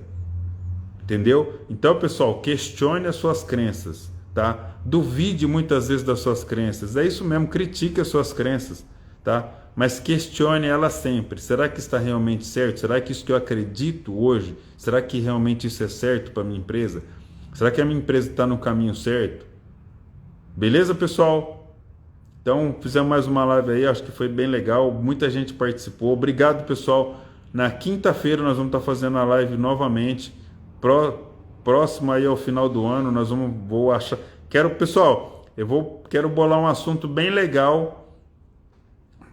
Entendeu? Então, pessoal, questione as suas crenças, tá? Duvide muitas vezes das suas crenças. É isso mesmo, critique as suas crenças, tá? Mas questione elas sempre. Será que está realmente certo? Será que isso que eu acredito hoje, será que realmente isso é certo para a minha empresa? Será que a minha empresa está no caminho certo? Beleza, pessoal? Então, fizemos mais uma live aí, acho que foi bem legal, muita gente participou. Obrigado, pessoal. Na quinta-feira nós vamos estar fazendo a live novamente. Próximo aí ao final do ano, vou achar. Quero bolar um assunto bem legal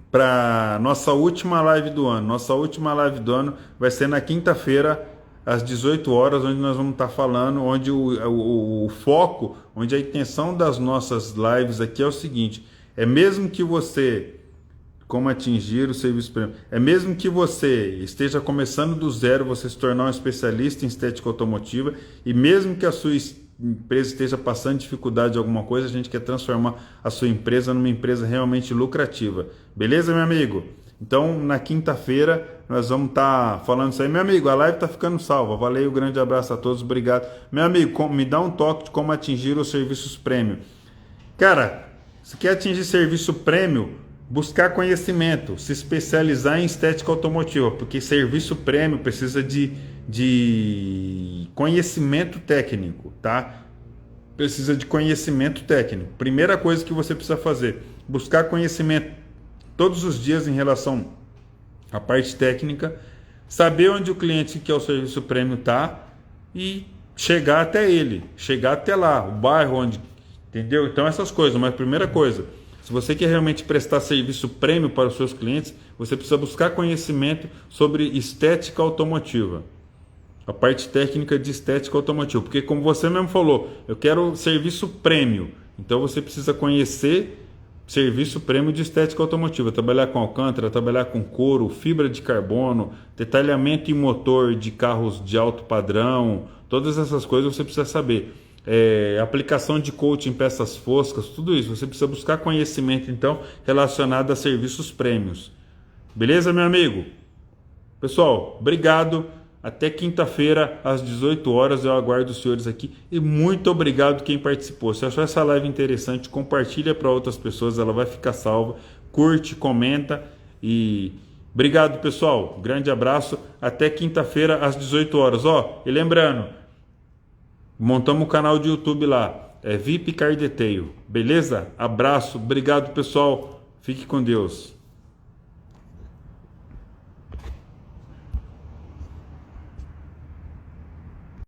para nossa última live do ano. Nossa última live do ano vai ser na quinta-feira, às 18 horas, onde nós vamos estar falando, onde o foco, onde a intenção das nossas lives aqui é o seguinte: é mesmo que você, como atingir o serviço prêmio, é mesmo que você esteja começando do zero, você se tornar um especialista em estética automotiva, e mesmo que a sua empresa esteja passando dificuldade de alguma coisa, a gente quer transformar a sua empresa numa empresa realmente lucrativa. Beleza, meu amigo? Então, na quinta-feira, nós vamos estar falando isso aí. Meu amigo, a live está ficando salva. Valeu, um grande abraço a todos, obrigado. Meu amigo, me dá um toque de como atingir os serviços prêmio. Cara, se quer atingir serviço prêmio, buscar conhecimento, se especializar em estética automotiva, porque serviço prêmio precisa de conhecimento técnico, tá? Precisa de conhecimento técnico. Primeira coisa que você precisa fazer, buscar conhecimento todos os dias em relação à parte técnica, saber onde o cliente que quer o serviço prêmio está e chegar até ele, chegar até lá, o bairro onde, entendeu? Então essas coisas, mas primeira coisa, se você quer realmente prestar serviço prêmio para os seus clientes, você precisa buscar conhecimento sobre estética automotiva. A parte técnica de estética automotiva. Porque como você mesmo falou, eu quero serviço prêmio. Então você precisa conhecer serviço prêmio de estética automotiva. Trabalhar com alcântara, trabalhar com couro, fibra de carbono, detalhamento em motor de carros de alto padrão. Todas essas coisas você precisa saber. Aplicação de coating em peças foscas, tudo isso. Você precisa buscar conhecimento, então, relacionado a serviços prêmios. Beleza, meu amigo? Pessoal, obrigado. Até quinta-feira, às 18 horas, eu aguardo os senhores aqui. E muito obrigado quem participou. Se achou essa live interessante, compartilha para outras pessoas, ela vai ficar salva. Curte, comenta e... Obrigado, pessoal. Grande abraço. Até quinta-feira, às 18 horas. E lembrando, montamos o canal de YouTube lá. É VIP Car Detail. Beleza? Abraço. Obrigado, pessoal. Fique com Deus.